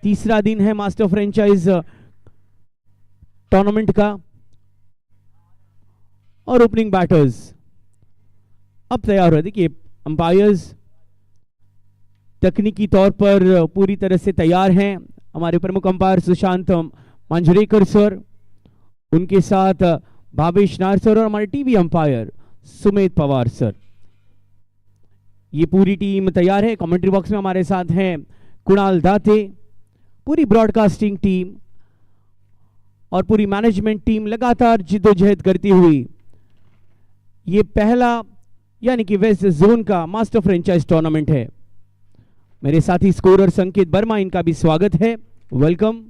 तीसरा दिन है मास्टर फ्रेंचाइज टूर्नामेंट का और ओपनिंग बैटर्स अब तैयार हो। देखिए अंपायर्स तकनीकी तौर पर पूरी तरह से तैयार हैं। हमारे प्रमुख अंपायर सुशांत मांजरेकर सर, उनके साथ भावेश नायर सर और हमारे TV umpire Sumit Pawar sir. ये पूरी टीम तैयार है। कमेंट्री बॉक्स में हमारे साथ हैं कुणाल दाते, पूरी ब्रॉडकास्टिंग टीम और पूरी मैनेजमेंट टीम लगातार जिद्दोजहद करती हुई ये पहला यानी कि वेस्ट जोन का मास्टर फ्रेंचाइज टूर्नामेंट है। मेरे साथी स्कोरर संकेत वर्मा, इनका भी स्वागत है, वेलकम।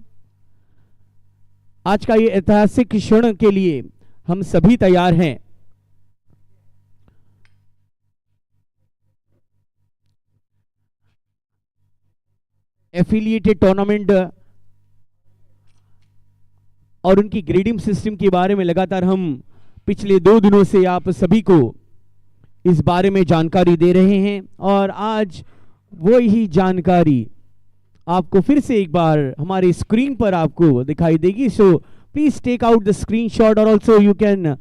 आज का ये ऐतिहासिक क्षण के लिए हम सभी तैयार हैं। एफिलिएटेड टूर्नामेंट और उनकी ग्रेडिंग सिस्टम के बारे में लगातार हम पिछले 2 दिनों से आप सभी को इस बारे में जानकारी दे रहे हैं और आज वो ही जानकारी आपको फिर से एक बार हमारे स्क्रीन पर आपको दिखाई देगी। So please take out the screenshot और also you can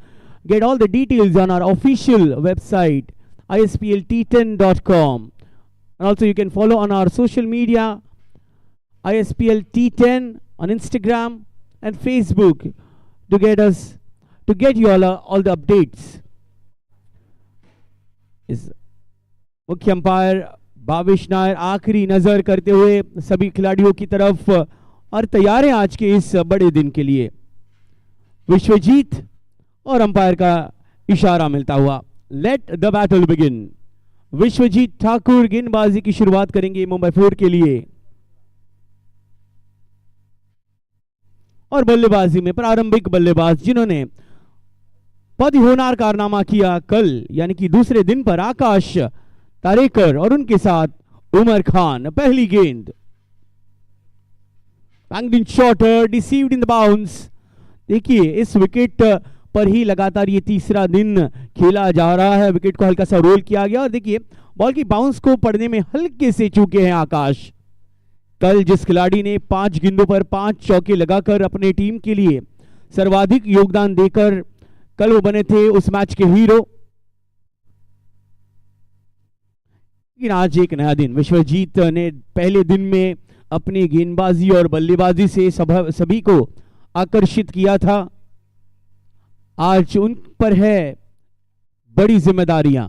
get all the details on our official website isplt10.com and also you can follow on our social media isplt10 on Instagram and Facebook to get you all the updates. मुख्य umpire Bhavesh Nair आखिरी नजर करते हुए सभी खिलाड़ियों की तरफ और तैयार हैं आज के इस बड़े दिन के लिए। विश्वजीत और अंपायर का इशारा मिलता हुआ let the battle begin. Vishwajeet Thakur गेंदबाजी की शुरुआत करेंगे मुंबई 4 के लिए और बल्लेबाजी में प्रारंभिक बल्लेबाज जिन्होंने पद होनार कारनामा किया कल यानी कि दूसरे दिन पर आकाश तारेकर और उनके साथ उमर खान। पहली गेंद banged in short, deceived in the bounce. देखिए इस विकेट पर ही लगातार ये तीसरा दिन खेला जा रहा है। विकेट को हल्का सा रोल किया गया और देखिए बॉल की बाउंस को पड़ने में हल्के से चूके हैं आकाश। कल जिस खिलाड़ी ने 5 गेंदों पर 5 चौके लगाकर अपने टीम के लिए सर्वाधिक योगदान देकर कल वो बने थे उस मैच के हीरो, लेकिन आज एक नया दिन। विश्वजीत ने पहले दिन में अपनी गेंदबाजी और बल्लेबाजी से सभी को आकर्षित किया था। आज उन पर है बड़ी जिम्मेदारियां।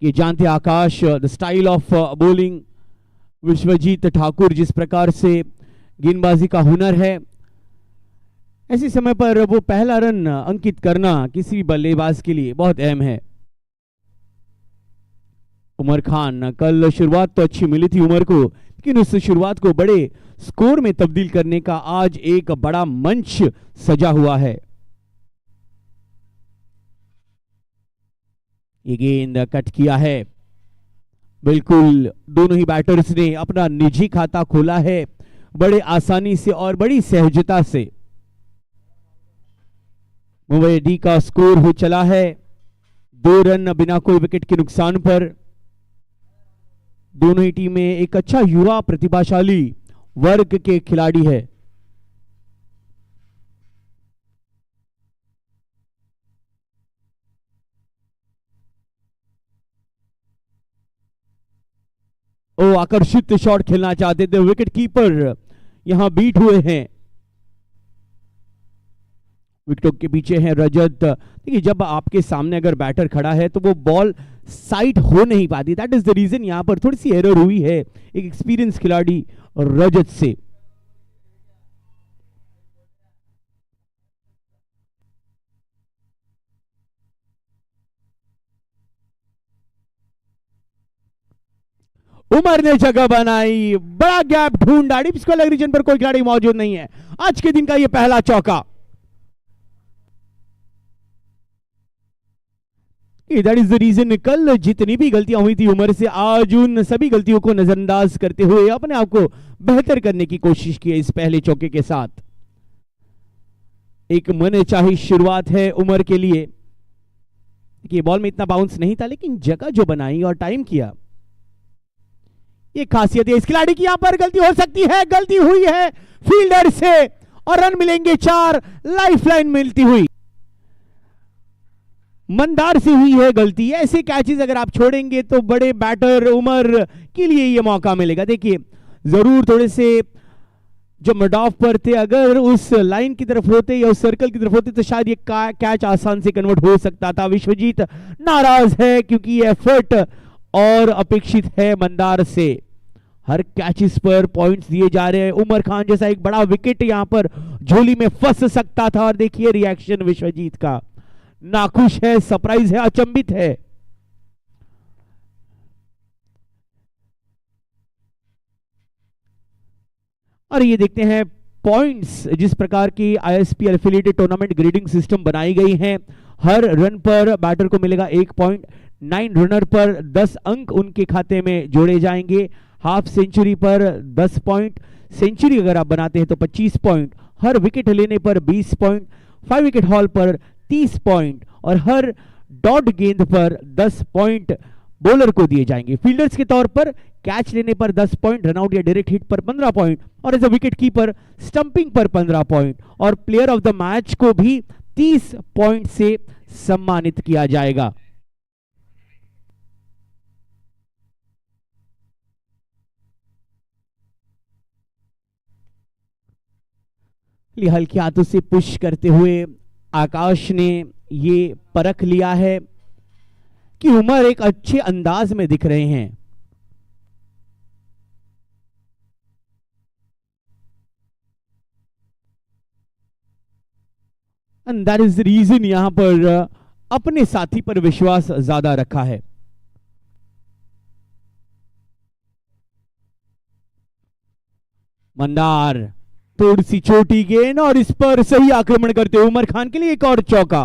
ये जानते Akash the style of bowling Vishwajeet Thakur, जिस प्रकार से गेंदबाजी का हुनर है, ऐसे समय पर वो पहला रन अंकित करना किसी भी बल्लेबाज के लिए बहुत अहम है। उमर खान, कल शुरुआत तो अच्छी मिली थी उमर को, लेकिन उस शुरुआत को बड़े स्कोर में तब्दील करने का आज एक बड़ा मंच सजा हुआ है। ये गेंद कट किया है, बिल्कुल दोनों ही बैटर्स ने अपना निजी खाता खोला है बड़े आसानी से और बड़ी सहजता से। मुंबई डी का स्कोर हो चला है 2 रन बिना कोई विकेट के नुकसान पर। दोनों ही टीमें एक अच्छा युवा प्रतिभाशाली वर्ग के खिलाड़ी है। ओ आकर्षित शॉट खेलना चाहते थे, विकेट कीपर यहां बीट हुए हैं। विकेटों के पीछे हैं रजत। देखिए जब आपके सामने अगर बैटर खड़ा है तो वो बॉल साइड हो नहीं पाती, दैट इज द रीजन यहां पर थोड़ी सी एरर हुई है एक एक्सपीरियंस खिलाड़ी रजत से। उमर ने जगह बनाई, बड़ा गैप ढूंढा, डीप स्क्वायर रीजन पर कोई खिलाड़ी मौजूद नहीं है। आज के दिन का यह पहला चौका। दैट इज द रीजन कल जितनी भी गलतियां हुई थी उमर से, आज उन सभी गलतियों को नजरअंदाज करते हुए अपने आप को बेहतर करने की कोशिश की है इस पहले चौके के साथ। एक मनचाही शुरुआत है उमर के लिए। देखिए बॉल में इतना बाउंस नहीं था, लेकिन जगह जो बनाई और टाइम किया, ये खासियत है इस खिलाड़ी की। यहां पर गलती हो सकती है, गलती हुई है फील्डर से और रन मिलेंगे 4, लाइफलाइन मिलती हुई। मंदार से हुई है गलती। ऐसे कैचेस अगर आप छोड़ेंगे तो बड़े बैटर उमर के लिए ये मौका मिलेगा। देखिए जरूर थोड़े से जो मिड ऑफ पर थे, अगर उस लाइन की तरफ होते या उस सर्कल की तरफ होते तो शायद ये कैच आसान से कन्वर्ट हो सकता था। विश्वजीत नाराज है क्योंकि ये एफर्ट और अपेक्षित है मंदार से। हर कैचेस पर पॉइंट्स दिए जा रहे हैं। उमर खान जैसा एक बड़ा विकेट यहां पर झोली में फंस सकता था और देखिए रिएक्शन विश्वजीत का, नाखुश है, सरप्राइज है, अचंभित है। और ये देखते हैं पॉइंट्स, जिस प्रकार की ISPL affiliated tournament grading system बनाई गई है। हर रन पर बैटर को मिलेगा 1 पॉइंट, 9 रनर पर 10 अंक उनके खाते में जोड़े जाएंगे। हाफ सेंचुरी पर 10 पॉइंट, सेंचुरी अगर आप बनाते हैं तो 25 पॉइंट, हर विकेट लेने पर 20 पॉइंट, 5 विकेट हॉल पर 30 पॉइंट और हर डॉट गेंद पर 10 पॉइंट बॉलर को दिए जाएंगे। फील्डर्स के तौर पर कैच लेने पर 10 पॉइंट, रनआउट या डायरेक्ट हिट पर 15 पॉइंट और as a wicket keeper stumping पर 15 पॉइंट और प्लेयर ऑफ द मैच को भी 30 पॉइंट से सम्मानित किया जाएगा। हल्के हाथों से पुश करते हुए आकाश ने ये परख लिया है कि उमर एक अच्छे अंदाज में दिख रहे हैं। And that is the reason यहां पर अपने साथी पर विश्वास ज्यादा रखा है। मंदार थोड़ी सी छोटी गेंद और इस पर सही आक्रमण करते हुए उमर खान के लिए एक और चौका।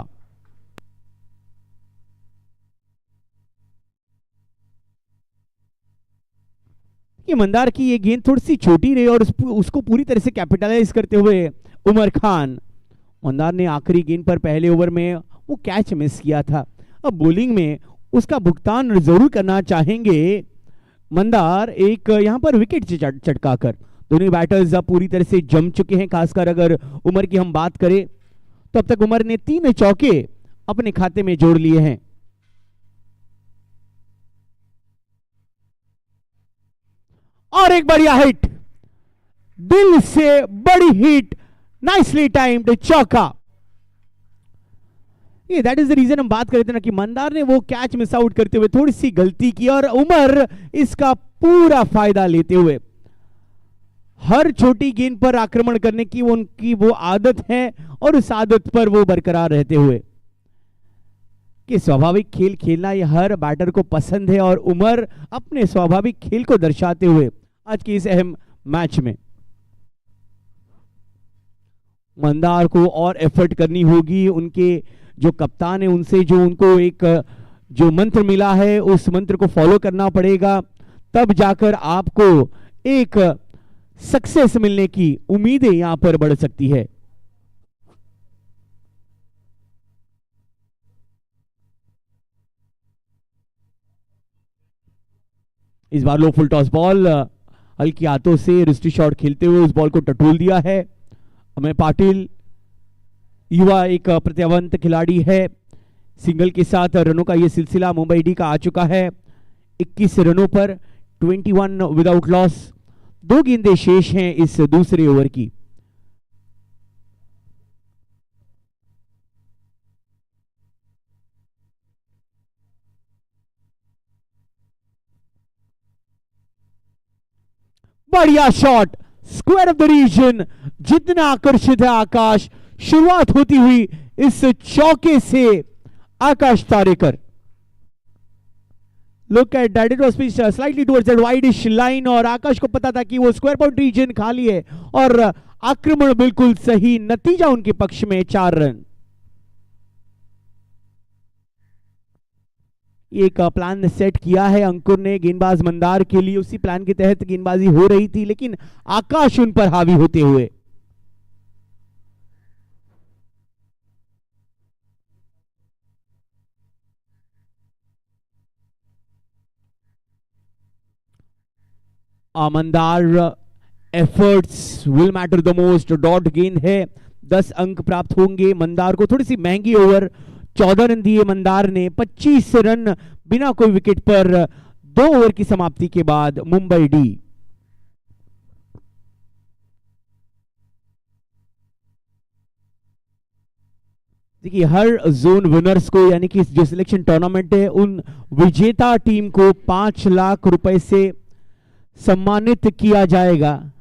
ये मंदार की ये गेंद थोड़ी सी छोटी रही और उसको पूरी तरह से कैपिटलाइज करते हुए उमर खान, मंदार ने आखिरी गेंद पर पहले ओवर में वो कैच मिस किया था। अब बॉलिंग में उसका भुगतान जरूर करना चाहेंगे मंदार, एक यहां पर विकेट चटकाकर। दोनों बैटर्स अब पूरी तरह से जम चुके हैं। खासकर अगर उमर की हम बात करें तो अब तक उमर ने 3 चौके अपने खाते में जोड़ लिए हैं। और एक बढ़िया हिट, दिल से बड़ी हिट, नाइसली टाइम्ड चौका। ये दैट इज द रीजन हम बात कर रहे थे ना कि मंदार ने वो कैच मिस आउट करते हुए थोड़ी सी गलती की और उमर इसका पूरा फायदा लेते हुए हर छोटी गेंद पर आक्रमण करने की उनकी वो आदत है और उस आदत पर वो बरकरार रहते हुए कि स्वाभाविक खेल खेलना ये हर बैटर को पसंद है और उमर अपने स्वाभाविक खेल को दर्शाते हुए आज की इस अहम मैच में मंदार को और एफर्ट करनी होगी। उनके जो कप्तान है उनसे जो उनको एक जो मंत्र मिला है उस मंत्र को फॉलो करना पड़ेगा, तब जाकर आपको एक सक्सेस मिलने की उम्मीदें यहां पर बढ़ सकती है। इस बार लो फुल टॉस बॉल, हल्की हाथों से रिस्टी शॉट खेलते हुए उस बॉल को टटोल दिया है। अमय पाटिल युवा एक प्रतिभावंत खिलाड़ी है। सिंगल के साथ रनों का यह सिलसिला मुंबई इंडियंस का आ चुका है। 21 रनों पर 21 विदाउट लॉस। 2 गेंदें शेष हैं इस दूसरे ओवर की। बढ़िया shot, square of the region. जितना आकर्षित है आकाश, शुरुआत होती हुई इस चौके से आकाश Tarekar. Look at that, it was pitched slightly towards that widish line और आकाश को पता था कि वो स्क्वायर पॉइंट रीजन खाली है और आक्रमण बिल्कुल सही, नतीजा उनके पक्ष में 4 रन। एक प्लान सेट किया है अंकुर ने गेंदबाज मंदार के लिए, उसी प्लान के तहत गेंदबाजी हो रही थी लेकिन आकाश उन पर हावी होते हुए Mandar efforts will matter the most, dot गेंद है, 10 अंक प्राप्त होंगे मंदार को। थोड़ी सी महंगी ओवर, 14 रन दिए मंदार ने, 25 रन बिना कोई विकेट पर 2 ओवर की समाप्ति के बाद मुंबई डी। देखिए हर जोन विनर्स को, यानी कि जो सिलेक्शन टूर्नामेंट है, उन विजेता टीम को 5 लाख रुपए से सम्मानित किया जाएगा।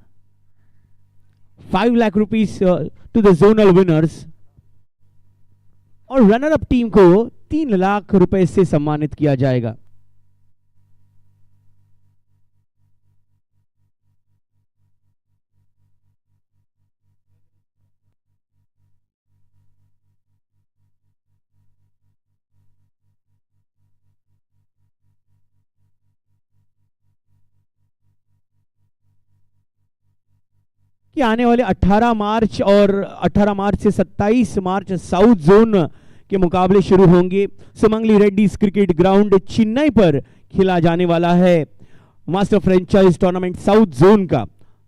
5 lakh rupees to the zonal winners, और रनर अप टीम को 3 लाख रुपए से सम्मानित किया जाएगा। कि आने वाले 18 मार्च और 18 मार्च से 27 मार्च साउथ जोन के मुकाबले शुरू होंगे। सुमंगली रेड्डीज क्रिकेट ग्राउंड चेन्नई पर खेला जाने वाला है master franchise tournament south zone का।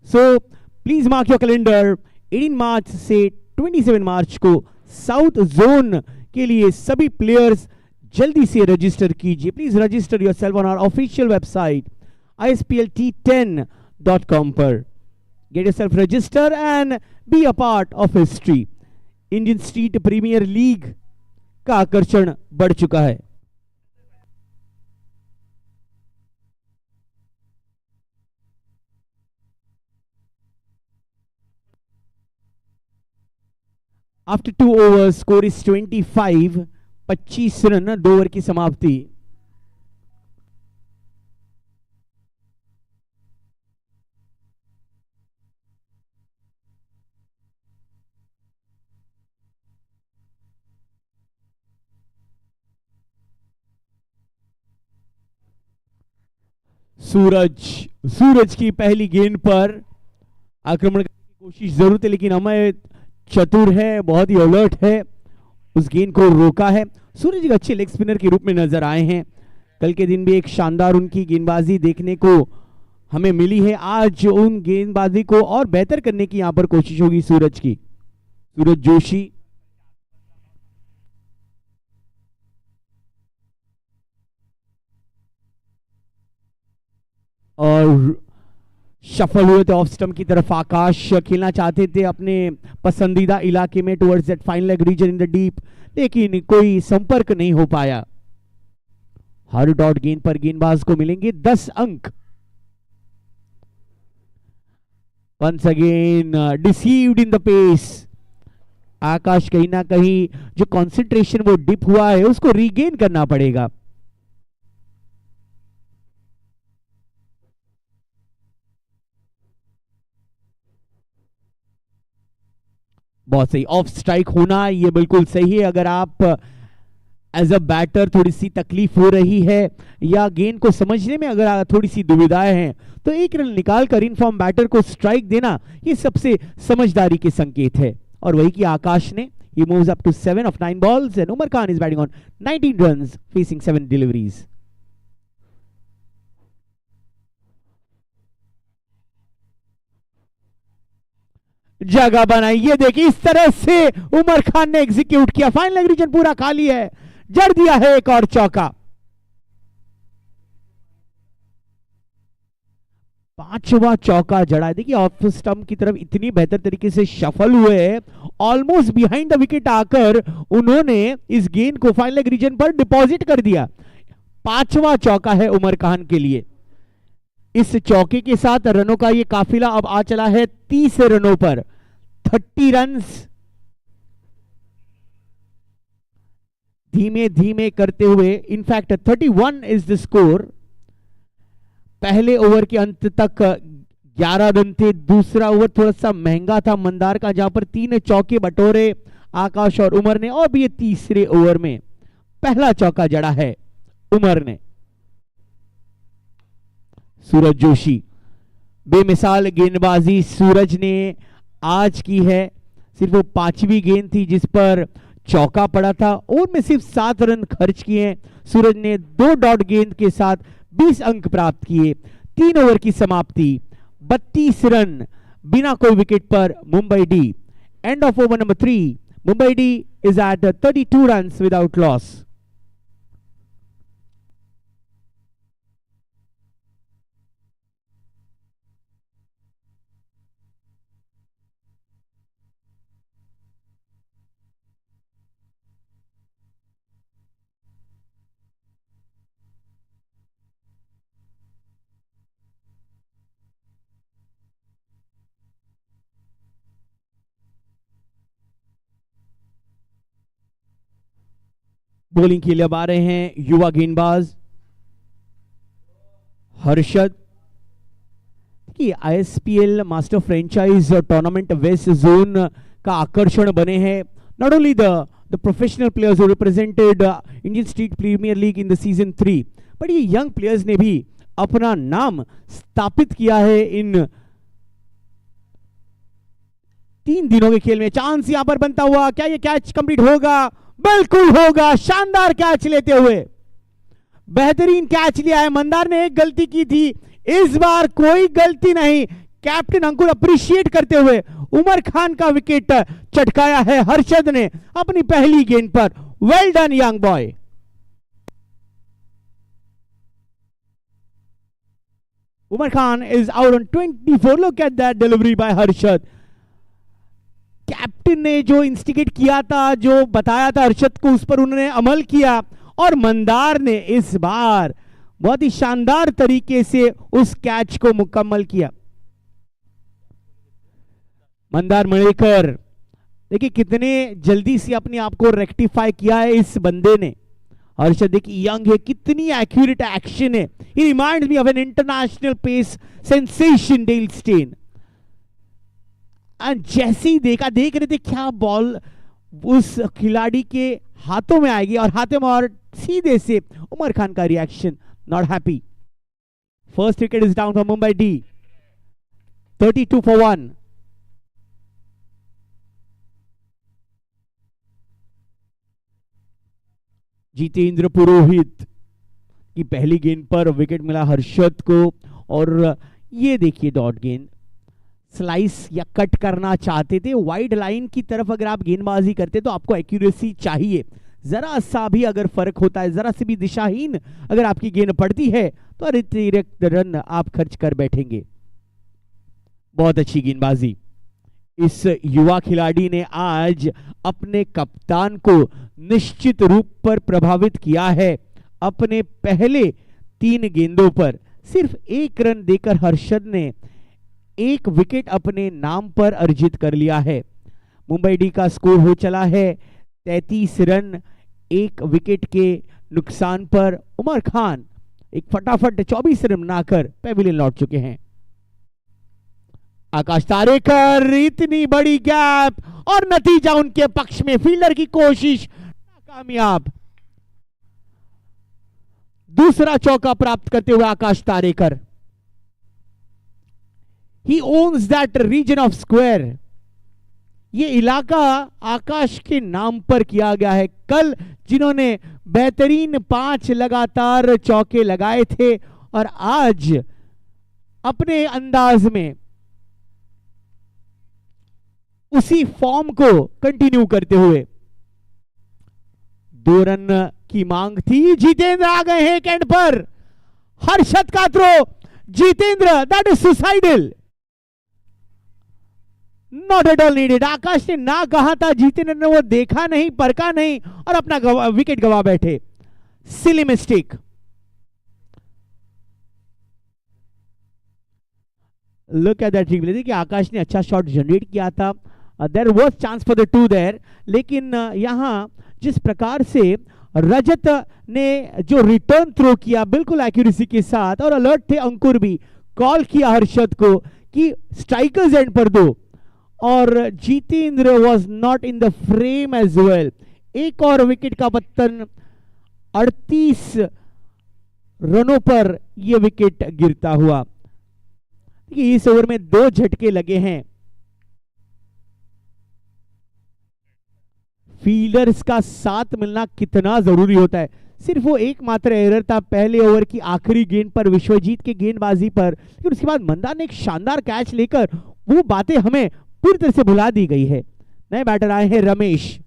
So please mark your calendar, 18 March से 27 मार्च को साउथ जोन के लिए सभी प्लेयर्स जल्दी से रजिस्टर कीजिए। Please register yourself on our official website isplt10.com पर। Get yourself registered and be a part of history. Indian Street Premier League का आकर्षण बढ़ चुका है। After 2 overs, score is 25, 25 run, 2 over की समाप्ति। सूरज की पहली गेंद पर आक्रमण करने की कोशिश जरूर थी, लेकिन अमय चतुर है, बहुत ही अलर्ट है, उस गेंद को रोका है। सूरज एक अच्छे लेग स्पिनर के रूप में नजर आए हैं। कल के दिन भी एक शानदार उनकी गेंदबाजी देखने को हमें मिली है। आज उन गेंदबाजी को और बेहतर करने की यहां पर कोशिश होगी सूरज की। सूरज जोशी और शफल हुए थे ऑफ स्टंप की तरफ। आकाश खेलना चाहते थे अपने पसंदीदा इलाके में towards that fine leg region in the deep, लेकिन कोई संपर्क नहीं हो पाया। हर डॉट गेंद पर गेंदबाज को मिलेंगे 10 अंक। Once again deceived in the pace. Akash कहीं ना कहीं जो कंसंट्रेशन वो डिप हुआ है उसको रीगेन करना पड़ेगा। बहुत सही, ऑफ स्ट्राइक होना ये बिल्कुल सही है। अगर आप एज अ बैटर थोड़ी सी तकलीफ हो रही है या गेंद को समझने में अगर थोड़ी सी दुविधाएं हैं, तो 1 रन निकालकर इनफॉर्म बैटर को स्ट्राइक देना ये सबसे समझदारी के संकेत है। और वही कि आकाश ने, he moves up to 7 of 9 balls and Umar Khan is batting on 19 runs facing 7 deliveries. जगह बनाई, ये देखिए इस तरह से उमर खान ने एग्जीक्यूट किया। फाइन लेग रीजन पूरा खाली है, जड़ दिया है एक और चौका। 5वां चौका जड़ा है। देखिए ऑफ स्टंप की तरफ इतनी बेहतर तरीके से शफल हुए, ऑलमोस्ट बिहाइंड द विकेट आकर उन्होंने इस गेंद को फाइन लेग रीजन पर डिपॉजिट कर दिया। 5वां चौका है उमर खान के लिए। इस चौके के साथ रनों का ये काफिला अब आ चला है 30 रनों पर। 30 रन्स धीमे धीमे करते हुए, इनफैक्ट 31 इज द स्कोर। पहले ओवर के अंत तक 11 रन थे। दूसरा ओवर थोड़ा सा महंगा था मंदार का, जहां पर 3 चौके बटोरे आकाश और उमर ने, और भी ये तीसरे ओवर में पहला चौका जड़ा है उमर ने। सूरज जोशी, बेमिसाल गेंदबाजी सूरज ने आज की है। सिर्फ वो 5वीं गेंद थी जिस पर चौका पड़ा था, उनमें सिर्फ 7 रन खर्च किए। सूरज ने 2 डॉट गेंद के साथ 20 अंक प्राप्त किए। 3 ओवर की समाप्ति, 32 रन बिना कोई विकेट पर Mumbai D. End of over number 3, Mumbai D is at 32 runs without loss. Bowling के लिए अब आ रहे हैं युवा गेंदबाज हर्षद, कि ISPL master franchise tournament west zone का आकर्षण बने हैं। Not only the professional players who represented Indian State Premier League in the season 3, but ये यंग प्लेयर्स ने भी अपना नाम स्थापित किया है इन 3 दिनों के खेल में। चांस यहां पर बनता हुआ, क्या ये कैच कंप्लीट होगा? बिल्कुल होगा। शानदार कैच लेते हुए, बेहतरीन कैच लिया है। मंदार ने एक गलती की थी, इस बार कोई गलती नहीं। कैप्टन अंकुर अप्रिशिएट करते हुए उमर खान का विकेट चटकाया है हर्षद ने अपनी पहली गेंद पर। Well done young boy. Umar Khan is out on 24। Look at that delivery by Harshad. Captain ने जो इंस्टिगेट किया था, जो बताया था हर्षद को, उस पर उन्होंने अमल किया और मंदार ने इस बार बहुत ही शानदार तरीके से उस कैच को मुकम्मल किया। मंदार मणेकर देखिए कितने जल्दी से अपने आप को रेक्टिफाई किया है इस बंदे ने। हर्षद एक यंग है, कितनी एक्यूरेट एक्शन है। ही reminds me of an international pace sensation Dale Steyn. जैसे ही देख रहे थे क्या बॉल उस खिलाड़ी के हाथों में आएगी और हाथों में, और सीधे से उमर खान का reaction, not happy. First wicket is down for Mumbai D, 32 for 1। Jitendra Purohit की पहली गेंद पर विकेट मिला हर्षद को। और ये देखिए डॉट गेंद, स्लाइस या कट करना चाहते थे वाइड लाइन की तरफ। अगर आप गेंदबाजी करते तो आपको एक्यूरेसी चाहिए, जरा सा भी अगर फर्क होता है, जरा सी भी दिशाहीन अगर आपकी गेंद पड़ती है तो अतिरिक्त रन आप खर्च कर बैठेंगे। बहुत अच्छी गेंदबाजी। इस युवा खिलाड़ी ने आज अपने कप्तान को निश्चित रूप पर प्रभावित किया है। अपने पहले 3 गेंदों पर सिर्फ 1 रन देकर हर्षद ने 1 विकेट अपने नाम पर अर्जित कर लिया है। मुंबई डी का स्कोर हो चला है 33 रन 1 विकेट के नुकसान पर। उमर खान एक फटाफट 24 रन बनाकर पेविलियन लौट चुके हैं। आकाश तारेकर, इतनी बड़ी गैप और नतीजा उनके पक्ष में। फील्डर की कोशिश नाकामयाब। दूसरा चौका प्राप्त करते हुए आकाश Tarekar. He owns that region of square। ये इलाका आकाश के नाम पर किया गया है। कल जिन्होंने बेहतरीन 5 लगातार चौके लगाए थे और आज अपने अंदाज में उसी फॉर्म को कंटिन्यू करते हुए 2 रन की मांग थी। जितेंद्र आ गए हैं एंड पर। हर्षद का throw, Jitendra, that is suicidal, not at all needed. Akash ने ना कहा था, जितेंद्र ने वो देखा नहीं, परखा नहीं और अपना विकेट गवा बैठे। Silly mistake. Look at that replay. देखिए आकाश ने अच्छा शॉट जनरेट किया था। There was chance for the 2 there, लेकिन यहां जिस प्रकार से रजत ने जो रिटर्न थ्रो किया बिल्कुल एक्यूरेसी के साथ, और अलर्ट थे अंकुर भी, कॉल किया हर्षद को कि स्ट्राइकर्स एंड पर दो, और Jitendra was not in the frame as well. एक और विकेट का पतन, 38 रनों पर यह विकेट गिरता हुआ। इस ओवर में 2 झटके लगे हैं। फील्डर्स का साथ मिलना कितना जरूरी होता है। सिर्फ वो एकमात्र एरर था पहले ओवर की आखिरी गेंद पर विश्वजीत के गेंदबाजी पर, लेकिन उसके बाद मंदार ने एक शानदार कैच लेकर वो बातें हमें पूरी तरह से भुला दी गई है। नए बैटर आए हैं Ramesh,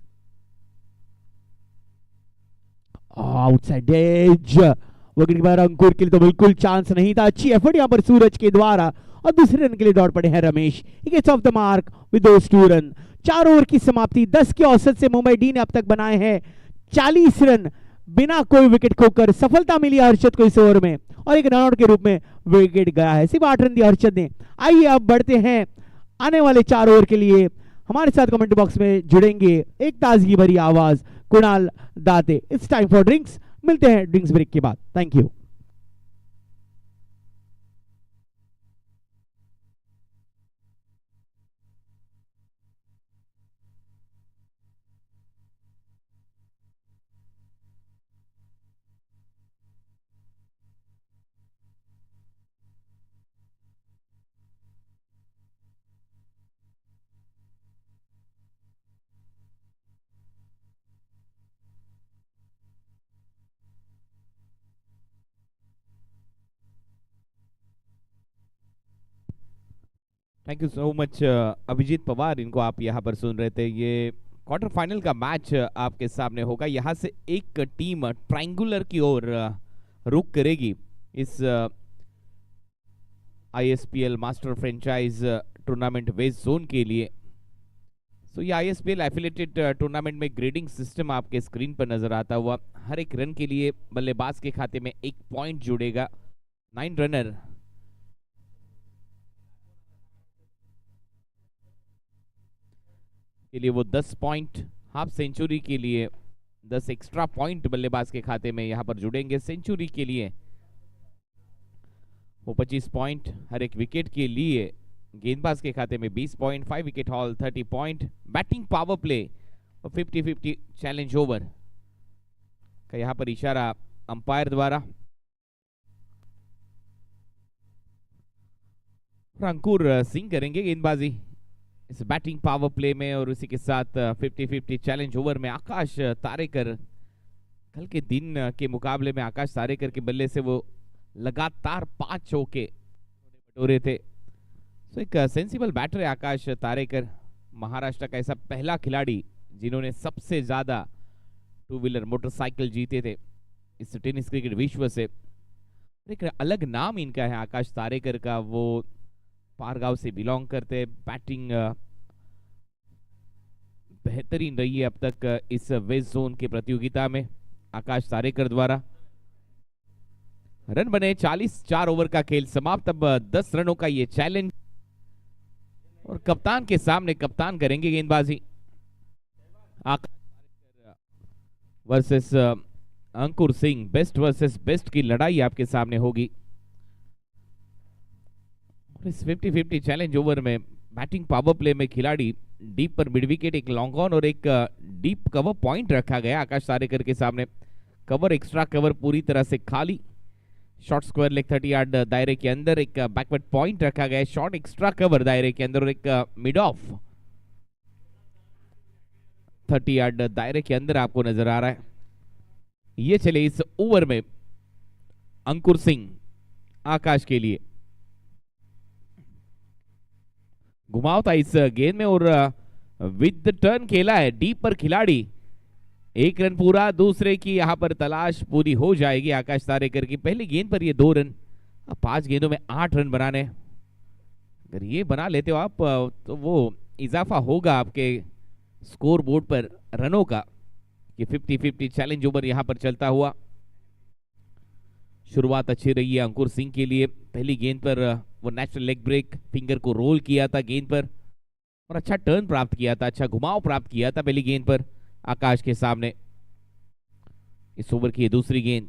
outside edge, wicket keeper Ankur के लिए तो बिल्कुल चांस नहीं था। अच्छी एफर्ट यहां पर सूरज के द्वारा और दूसरे रन के लिए दौड़ पड़े हैं Ramesh. He gets off the mark with those 2 run. 4 over की समाप्ति, 10 के औसत से मुंबई डी ने अब तक बनाए हैं 40 रन बिना कोई विकेट खोकर। सफलता मिली हर्षद को इस ओवर में और एक रनआउट के रूप में विकेट गया है, सिर्फ 8 रन दिए हर्षद ने। आइए अब बढ़ते हैं आने वाले 4 ओवर के लिए। हमारे साथ कमेंट बॉक्स में जुड़ेंगे एक ताजगी भरी आवाज कुणाल दाते। इट्स टाइम फॉर ड्रिंक्स, मिलते हैं ड्रिंक्स ब्रेक के बाद। Thank you. Thank you so much Abhijeet Pawar, इनको आप यहाँ पर सुन रहे थे। ये क्वार्टर फाइनल का मैच आपके सामने होगा। यहाँ से एक टीम ट्रायंगुलर की ओर रुख करेगी इस ISPL master franchise tournament west zone के लिए। सो ये आईएसपीएल एफिलिएटेड टूर्नामेंट में ग्रेडिंग सिस्टम आपके स्क्रीन पर नजर आता हुआ। हर एक रन के लिए बल्लेबाज के खाते में 1 पॉइंट जुड़ेगा। 9 रनर के लिए वो 10 पॉइंट, हाफ सेंचुरी के लिए 10 एक्स्ट्रा पॉइंट बल्लेबाज के खाते में यहां पर जुड़ेंगे। सेंचुरी के लिए वो 25 पॉइंट, हर एक विकेट के लिए गेंदबाज के खाते में 20 point, 5 wicket haul 30 point, batting power play और 50-50 चैलेंज ओवर का यहां पर इशारा अंपायर द्वारा। अंकुर सिंह करेंगे गेंदबाजी इस बैटिंग पावर प्ले में और उसी के साथ 50-50 चैलेंज ओवर में आकाश तारेकर। कल के दिन के मुकाबले में आकाश तारेकर के बल्ले से वो लगातार 5 चौके बटोरे थे। तो एक सेंसिबल बैटर है आकाश तारेकर, महाराष्ट्र का ऐसा पहला खिलाड़ी जिन्होंने सबसे ज्यादा 2 व्हीलर मोटरसाइकिल जीते थे इस टेनिस क्रिकेट विश्व से। एक अलग नाम इनका है आकाश तारेकर का, वो पारगांव से बिलोंग करते। बैटिंग बेहतरीन रही है अब तक इस वेस्ट जोन की प्रतियोगिता में आकाश तारेकर द्वारा। रन बने 40, 4 ओवर का खेल समाप्त। अब 10 रनों का ये चैलेंज और कप्तान के सामने कप्तान करेंगे गेंदबाजी। आकाश वर्सेस अंकुर सिंह, बेस्ट वर्सेस बेस्ट की लड़ाई आपके सामने होगी। इस 50-50 चैलेंज ओवर में बैटिंग पावर प्ले में खिलाड़ी डीप पर मिड विकेट, एक लॉन्ग ऑन और एक डीप कवर पॉइंट रखा गया आकाश तारेकर के सामने। कवर, एक्स्ट्रा कवर पूरी तरह से खाली। शॉर्ट स्क्वायर लेग 30 यार्ड दायरे के अंदर एक बैकवर्ड पॉइंट रखा गया है। शॉर्ट एक्स्ट्रा कवर दायरे के अंदर और एक मिड ऑफ 30 यार्ड दायरे के अंदर आपको नजर आ रहा है। ये चले इस ओवर में अंकुर सिंह आकाश के लिए। घुमाव था इस गेंद में और विद टर्न खेला है डीप पर खिलाड़ी। 1 रन पूरा, दूसरे की यहां पर तलाश पूरी हो जाएगी आकाश तारेकर की। पहली गेंद पर ये 2 रन, अब 5 गेंदों में 8 रन बनाने। अगर ये बना लेते हो आप तो वो इजाफा होगा आपके स्कोर बोर्ड पर रनों का। ये 50-50 चैलेंज ओवर यहां पर चलता हुआ। शुरुआत अच्छी रही है अंकुर सिंह के लिए। पहली गेंद पर वो नेचुरल लेग ब्रेक, फिंगर को रोल किया था गेंद पर और अच्छा टर्न प्राप्त किया था, अच्छा घुमाव प्राप्त किया था पहली गेंद पर आकाश के सामने। इस ओवर की दूसरी गेंद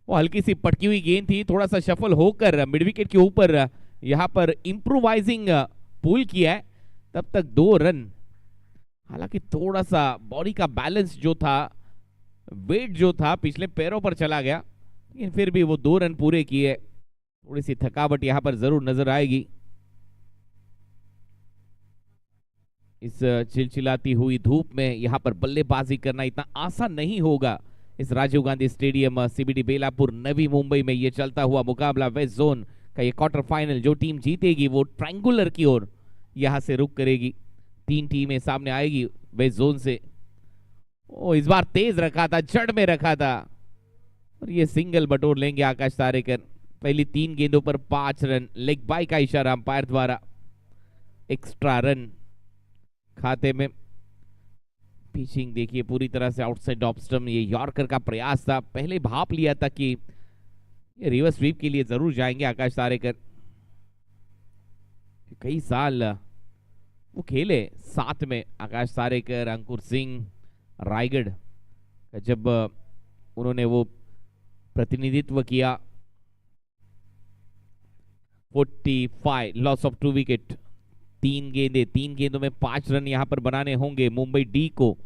वो हल्की सी पटकी हुई गेंद थी, थोड़ा सा शफल होकर मिड विकेट के ऊपर यहां पर इंप्रोवाइजिंग पुल किया है। तब तक 2 रन। हालांकि थोड़ा सा बॉडी का बैलेंस जो था, वेट जो था पिछले पैरों पर चला गया, लेकिन फिर भी वो 2 रन पूरे किए। थोड़ी सी थकावट यहां पर जरूर नजर आएगी। इस चिलचिलाती हुई धूप में यहाँ पर बल्लेबाजी करना इतना आसान नहीं होगा। इस राजीव गांधी स्टेडियम सीबीडी बेलापुर नवी मुंबई में ये चलता हुआ मुकाबला वेस्ट जोन का ये क्वार्टर फाइनल, जो टीम जीतेगी वो ट्रायंगुलर की ओर यहाँ से रुख करेगी। 3 टीमें सामने आएगी वेस्ट जोन से। ओ, इस बार तेज रखा था, जड़ में रखा था और ये सिंगल बटोर लेंगे आकाश तारेकर। पहली 3 गेंदों पर 5 रन, लेग बाय का इशारा अंपायर द्वारा। एक्स्ट्रा रन खाते में। पिचिंग देखिए पूरी तरह से आउटसाइड ऑफ स्टंप, ये यॉर्कर का प्रयास था। पहले भाप लिया था कि ये रिवर्स स्वीप के लिए जरूर जाएंगे आकाश तारेकर। कई साल वो खेले साथ में आकाश तारेकर, अंकुर सिंह, रायगढ़, जब उन्होंने वो प्रतिनिधित्व किया। 45 लॉस ऑफ 2 विकेट। 3 गेंदों में 5 रन यहां पर बनाने होंगे मुंबई डी को,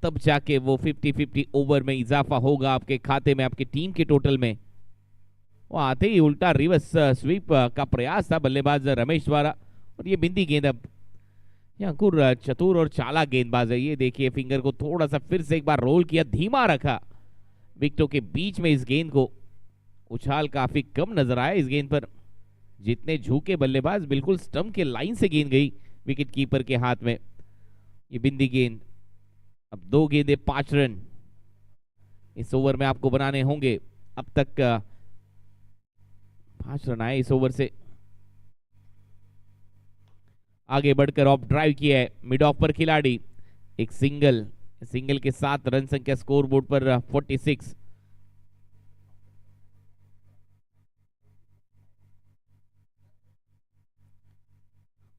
तब जाके वो 50-50 ओवर में इजाफा होगा आपके खाते में, आपकी टीम के टोटल में। वो आते ही उल्टा रिवर्स स्वीप का प्रयास था बल्लेबाज रमेश द्वारा और ये बिंदी गेंद। अब अंकुर चतुर और चालाक गेंदबाज है। ये देखिए फिंगर को थोड़ा सा फिर से एक बार रोल किया, धीमा रखा विकेटों के बीच में इस गेंद को। उछाल काफी कम नजर आया इस गेंद पर। जितने झुके बल्लेबाज, बिल्कुल स्टंप के लाइन से गेंद गई विकेट कीपर के हाथ में। ये बिंदी गेंद। अब 2 गेंदें 5 रन इस ओवर में आपको बनाने होंगे। अब तक 5 रन आए इस ओवर से। आगे बढ़कर ऑफ ड्राइव किया है मिड ऑफ पर खिलाड़ी। एक सिंगल के साथ रन संख्या स्कोर बोर्ड पर 46।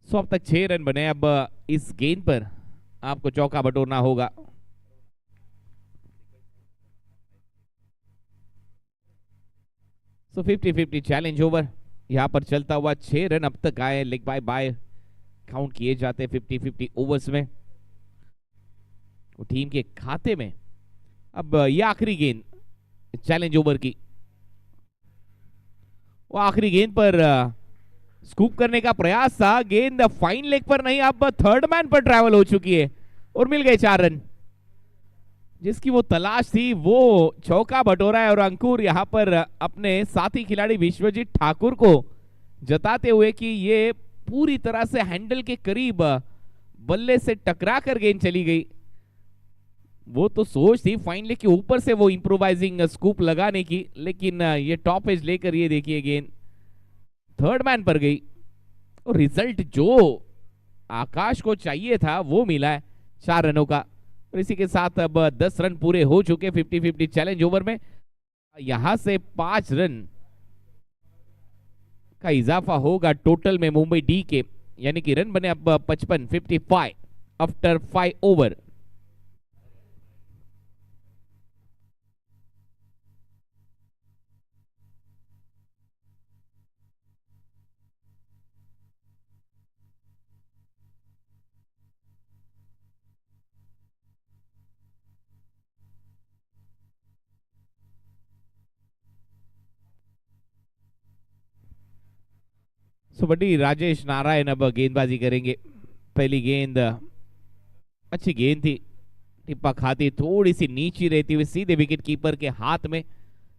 सो अब तक 6 रन बने। अब इस गेंद पर आपको चौका बटोरना होगा। सो 50-50 चैलेंज ओवर यहां पर चलता हुआ। 6 रन अब तक आए, लेग बाय बाय काउंट किए जाते हैं 50-50 ओवर्स में वो टीम के खाते में। अब ये आखिरी गेंद चैलेंज ओवर की, वो आखिरी गेंद पर स्कूप करने का प्रयास था। गेंद फाइन लेग पर नहीं, अब थर्ड मैन पर ट्रैवल हो चुकी है और मिल गए 4 रन। जिसकी वो तलाश थी वो चौका बटोरा है और अंकुर यहां पर अपने साथी खिलाड़ी विश्वजीत ठाकुर को जताते हुए कि ये पूरी तरह से हैंडल के करीब बल्ले से टकरा कर गेंद चली गई। वो तो सोच थी फाइन लेग के ऊपर से वो इंप्रोवाइजिंग स्कूप लगाने की, लेकिन ये टॉप एज लेकर ये देखिए गेंद थर्ड मैन पर गई और रिजल्ट जो आकाश को चाहिए था वो मिला है 4 रनों का। और इसी के साथ अब 10 रन पूरे हो चुके 50-50 चैलेंज ओवर में। यहां से 5 रन का इजाफा होगा टोटल में मुंबई डी के, यानी कि रन बने अब 55 आफ्टर 5 ओवर। कबड्डी राजेश नारायण अब गेंदबाजी करेंगे। पहली गेंद अच्छी गेंद थी, टिप्पा खाती थोड़ी सी नीची रहती हुई सीधे विकेट कीपर के हाथ में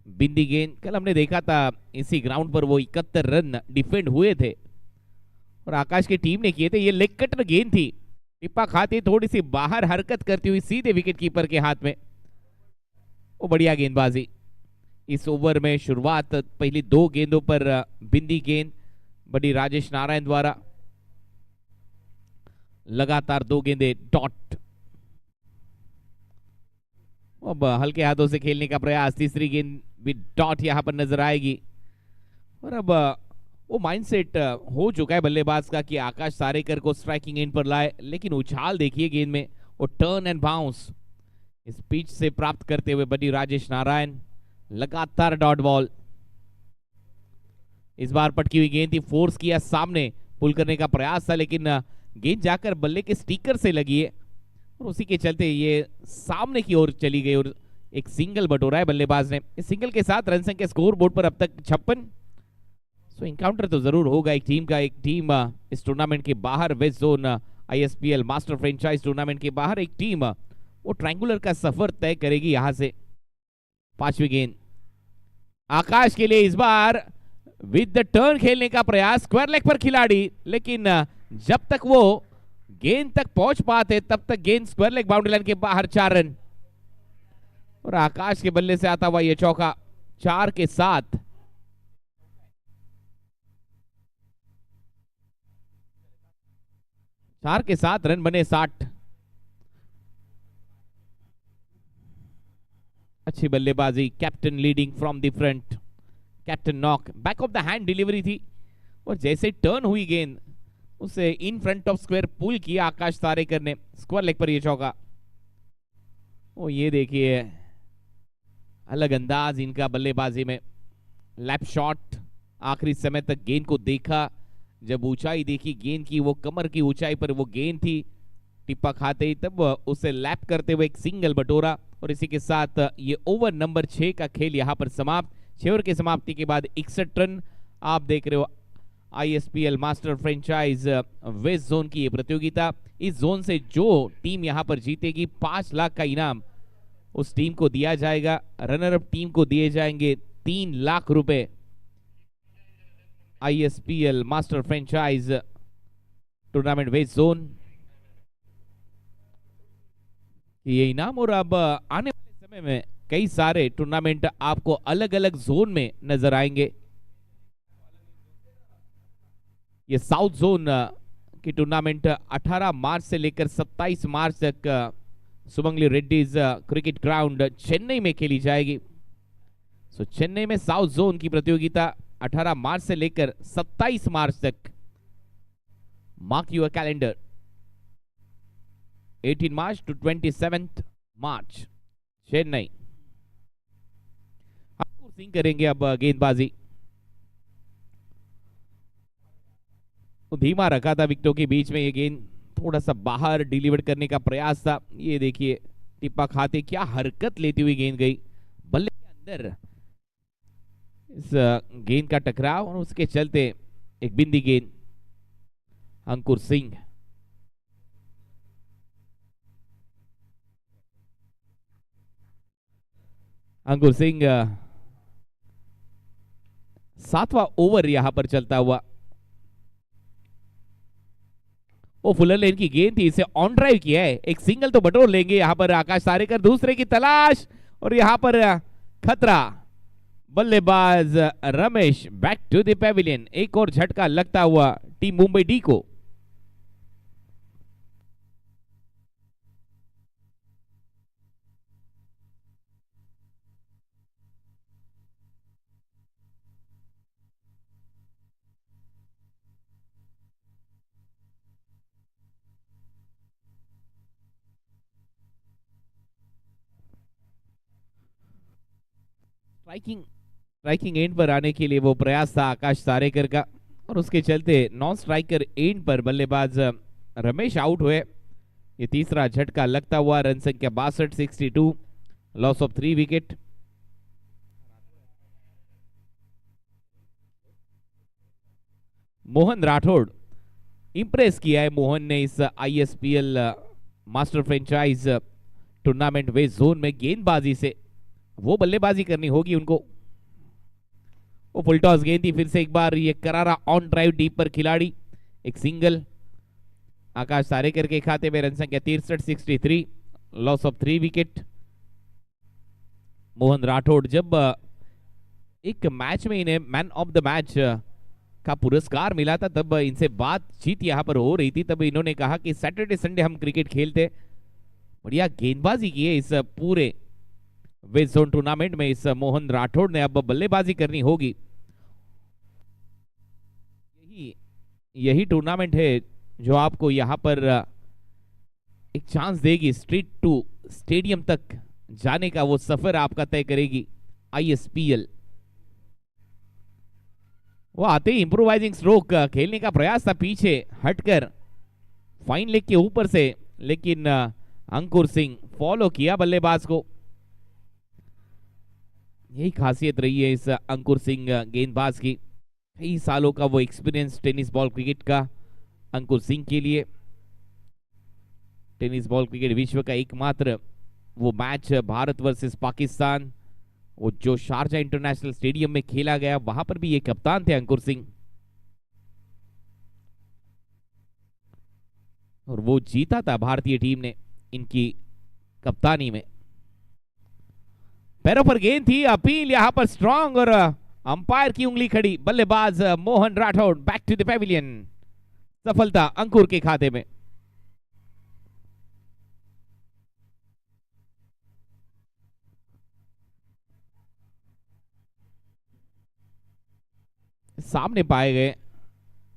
बिंदी गेंद। कल हमने देखा था इसी ग्राउंड पर वो 71 रन डिफेंड हुए थे और आकाश की टीम ने किए थे। ये लेग कटर गेंद थी, टिप्पा खाती थोड़ी सी बाहर हरकत करती हुई सीधे विकेट कीपर के हाथ में। वो बढ़िया गेंदबाजी इस ओवर में। शुरुआत पहली 2 गेंदों पर बिंदी गेंद बड़ी राजेश नारायण द्वारा, लगातार 2 गेंदें डॉट। अब हल्के हाथों से खेलने का प्रयास, तीसरी गेंद भी डॉट यहां पर नजर आएगी। और अब वो माइंडसेट हो चुका है बल्लेबाज का कि आकाश सारेकर को स्ट्राइकिंग एंड पर लाए, लेकिन उछाल देखिए गेंद में, वो टर्न एंड बाउंस इस पिच से प्राप्त करते हुए बड़ी राजेश नारायण लगातार डॉट बॉल। इस बार पटकी हुई गेंद थी, फोर्स किया, सामने पुल करने का प्रयास था, लेकिन गेंद जाकर बल्ले के स्टिकर से लगी है और उसी के चलते ये सामने की ओर चली गई और एक सिंगल बटोरा है बल्लेबाज ने। इस सिंगल के साथ रन संख्या स्कोर बोर्ड पर अब तक 56। सो इनकाउंटर तो जरूर होगा एक टीम का। एक टीम इस टूर्नामेंट के बाहर west zone ISPL master franchise tournament के बाहर एक टीम वो ट्रायंगुलर का सफर तय करेगी यहां से। पांचवी गेंद आकाश के लिए, इस बार विद द टर्न खेलने का प्रयास, स्क्वायर लेग पर खिलाड़ी, लेकिन जब तक वो गेंद तक पहुंच पाते तब तक गेंद स्क्वायर लेग बाउंड्री लाइन के बाहर। 4 रन और आकाश के बल्ले से आता हुआ यह चौका। 4 के 7। रन बने 60। अच्छी बल्लेबाजी, captain leading from the front, captain knock, back of the hand delivery थी और जैसे टर्न हुई गेंद उसे इन फ्रंट ऑफ स्क्वायर पुल किया आकाश तारेकर ने। स्क्वायर लेग पर यह चौका। ओ ये देखिए अलग अंदाज इनका बल्लेबाजी में, लैप शॉट, आखिरी समय तक गेंद को देखा, जब ऊंचाई देखी गेंद की, वो कमर की ऊंचाई पर वो गेंद थी, टिप्पा खाते ही तब उसे लैप करते हुए एक सिंगल बटोरा और इसी के साथ ये ओवर नंबर 6 का खेल यहां पर समाप्त। 6 ओवर की समाप्ति के बाद 61 रन। आप देख रहे हो ISPL master franchise west zone की ये प्रतियोगिता। इस जोन से जो टीम यहां पर जीतेगी 5 लाख का इनाम उस टीम को दिया जाएगा। रनर अप टीम को दिए जाएंगे 3 लाख रुपए। ISPL master franchise tournament west zone ये इनाम। और अब आने वाले समय में कई सारे टूर्नामेंट आपको अलग अलग जोन में नजर आएंगे। ये साउथ जोन की टूर्नामेंट 18 मार्च से लेकर 27 मार्च तक सुमंगली रेड्डीज क्रिकेट ग्राउंड चेन्नई में खेली जाएगी। सो चेन्नई में साउथ जोन की प्रतियोगिता 18 मार्च से लेकर 27 मार्च तक। Mark your calendar, 18 March to 27 March Chennai. Ankur Singh करेंगे अब गेंदबाजी। धीमा रखा था विकेटों के बीच में, ये गेंद थोड़ा सा बाहर डिलीवर करने का प्रयास था। ये देखिए टिप्पा खाते क्या हरकत लेती हुई गेंद गई बल्ले के अंदर। इस गेंद का टकराव और उसके चलते एक बिंदी गेंद। अंकुर सिंह अंकुर सिंह 7वां ओवर यहां पर चलता हुआ। वो फुलर लेन की गेंद थी, इसे ऑन ड्राइव किया है, एक सिंगल तो बटोर लेंगे यहां पर आकाश तारेकर। दूसरे की तलाश और यहां पर खतरा। बल्लेबाज Ramesh back to the pavilion. एक और झटका लगता हुआ टीम मुंबई डी को। स्ट्राइकिंग एंड पर आने के लिए वो प्रयास था आकाश तारेकर का और उसके चलते नॉन स्ट्राइकर एंड पर बल्लेबाज रमेश आउट हुए। ये तीसरा झटका लगता हुआ। रन संख्या 62, 62, loss of 3 wicket. Mohan Rathore Impress किया है मोहन ने इस ISPL master franchise tournament west zone में गेंदबाजी से। वो बल्लेबाजी करनी होगी उनको। वो फुल टॉस गेंद थी, फिर से एक बार ये करारा ऑन ड्राइव डीप पर खिलाड़ी, एक सिंगल। आकाश तारेकर के खाते में रन संख्या 63, 63, loss of 3 wicket. Mohan Rathore जब एक मैच में इन्हें मैन ऑफ द मैच का पुरस्कार मिला था तब इनसे बातचीत यहां पर हो रही थी। तब इन्होंने कहा कि सैटरडे संडे हम क्रिकेट खेलते। बढ़िया गेंदबाजी की है इस पूरे वेस्ट जोन टूर्नामेंट में इस मोहन राठौड़ ने। अब बल्लेबाजी करनी होगी। यही टूर्नामेंट है जो आपको यहां पर एक चांस देगी स्ट्रीट टू स्टेडियम तक जाने का। वो सफर आपका तय करेगी आईएसपीएल। वो आते ही इंप्रोवाइजिंग स्ट्रोक खेलने का प्रयास था पीछे हटकर फाइन लेग के ऊपर से, लेकिन अंकुर सिंह फॉलो किया बल्लेबाज को। यही खासियत रही है इस अंकुर सिंह गेंदबाज की। कई सालों का वो एक्सपीरियंस टेनिस बॉल क्रिकेट का अंकुर सिंह के लिए। टेनिस बॉल क्रिकेट विश्व का एकमात्र वो मैच भारत वर्सेस पाकिस्तान, वो जो शारजा इंटरनेशनल स्टेडियम में खेला गया, वहां पर भी ये कप्तान थे अंकुर सिंह, और वो जीता था भारतीय टीम ने इनकी कप्तानी में। पैरों पर गेंद थी, अपील यहां पर स्ट्रांग, और अंपायर की उंगली खड़ी। बल्लेबाज Mohan Rathore back to the pavilion. सफलता अंकुर के खाते में। सामने पाए गए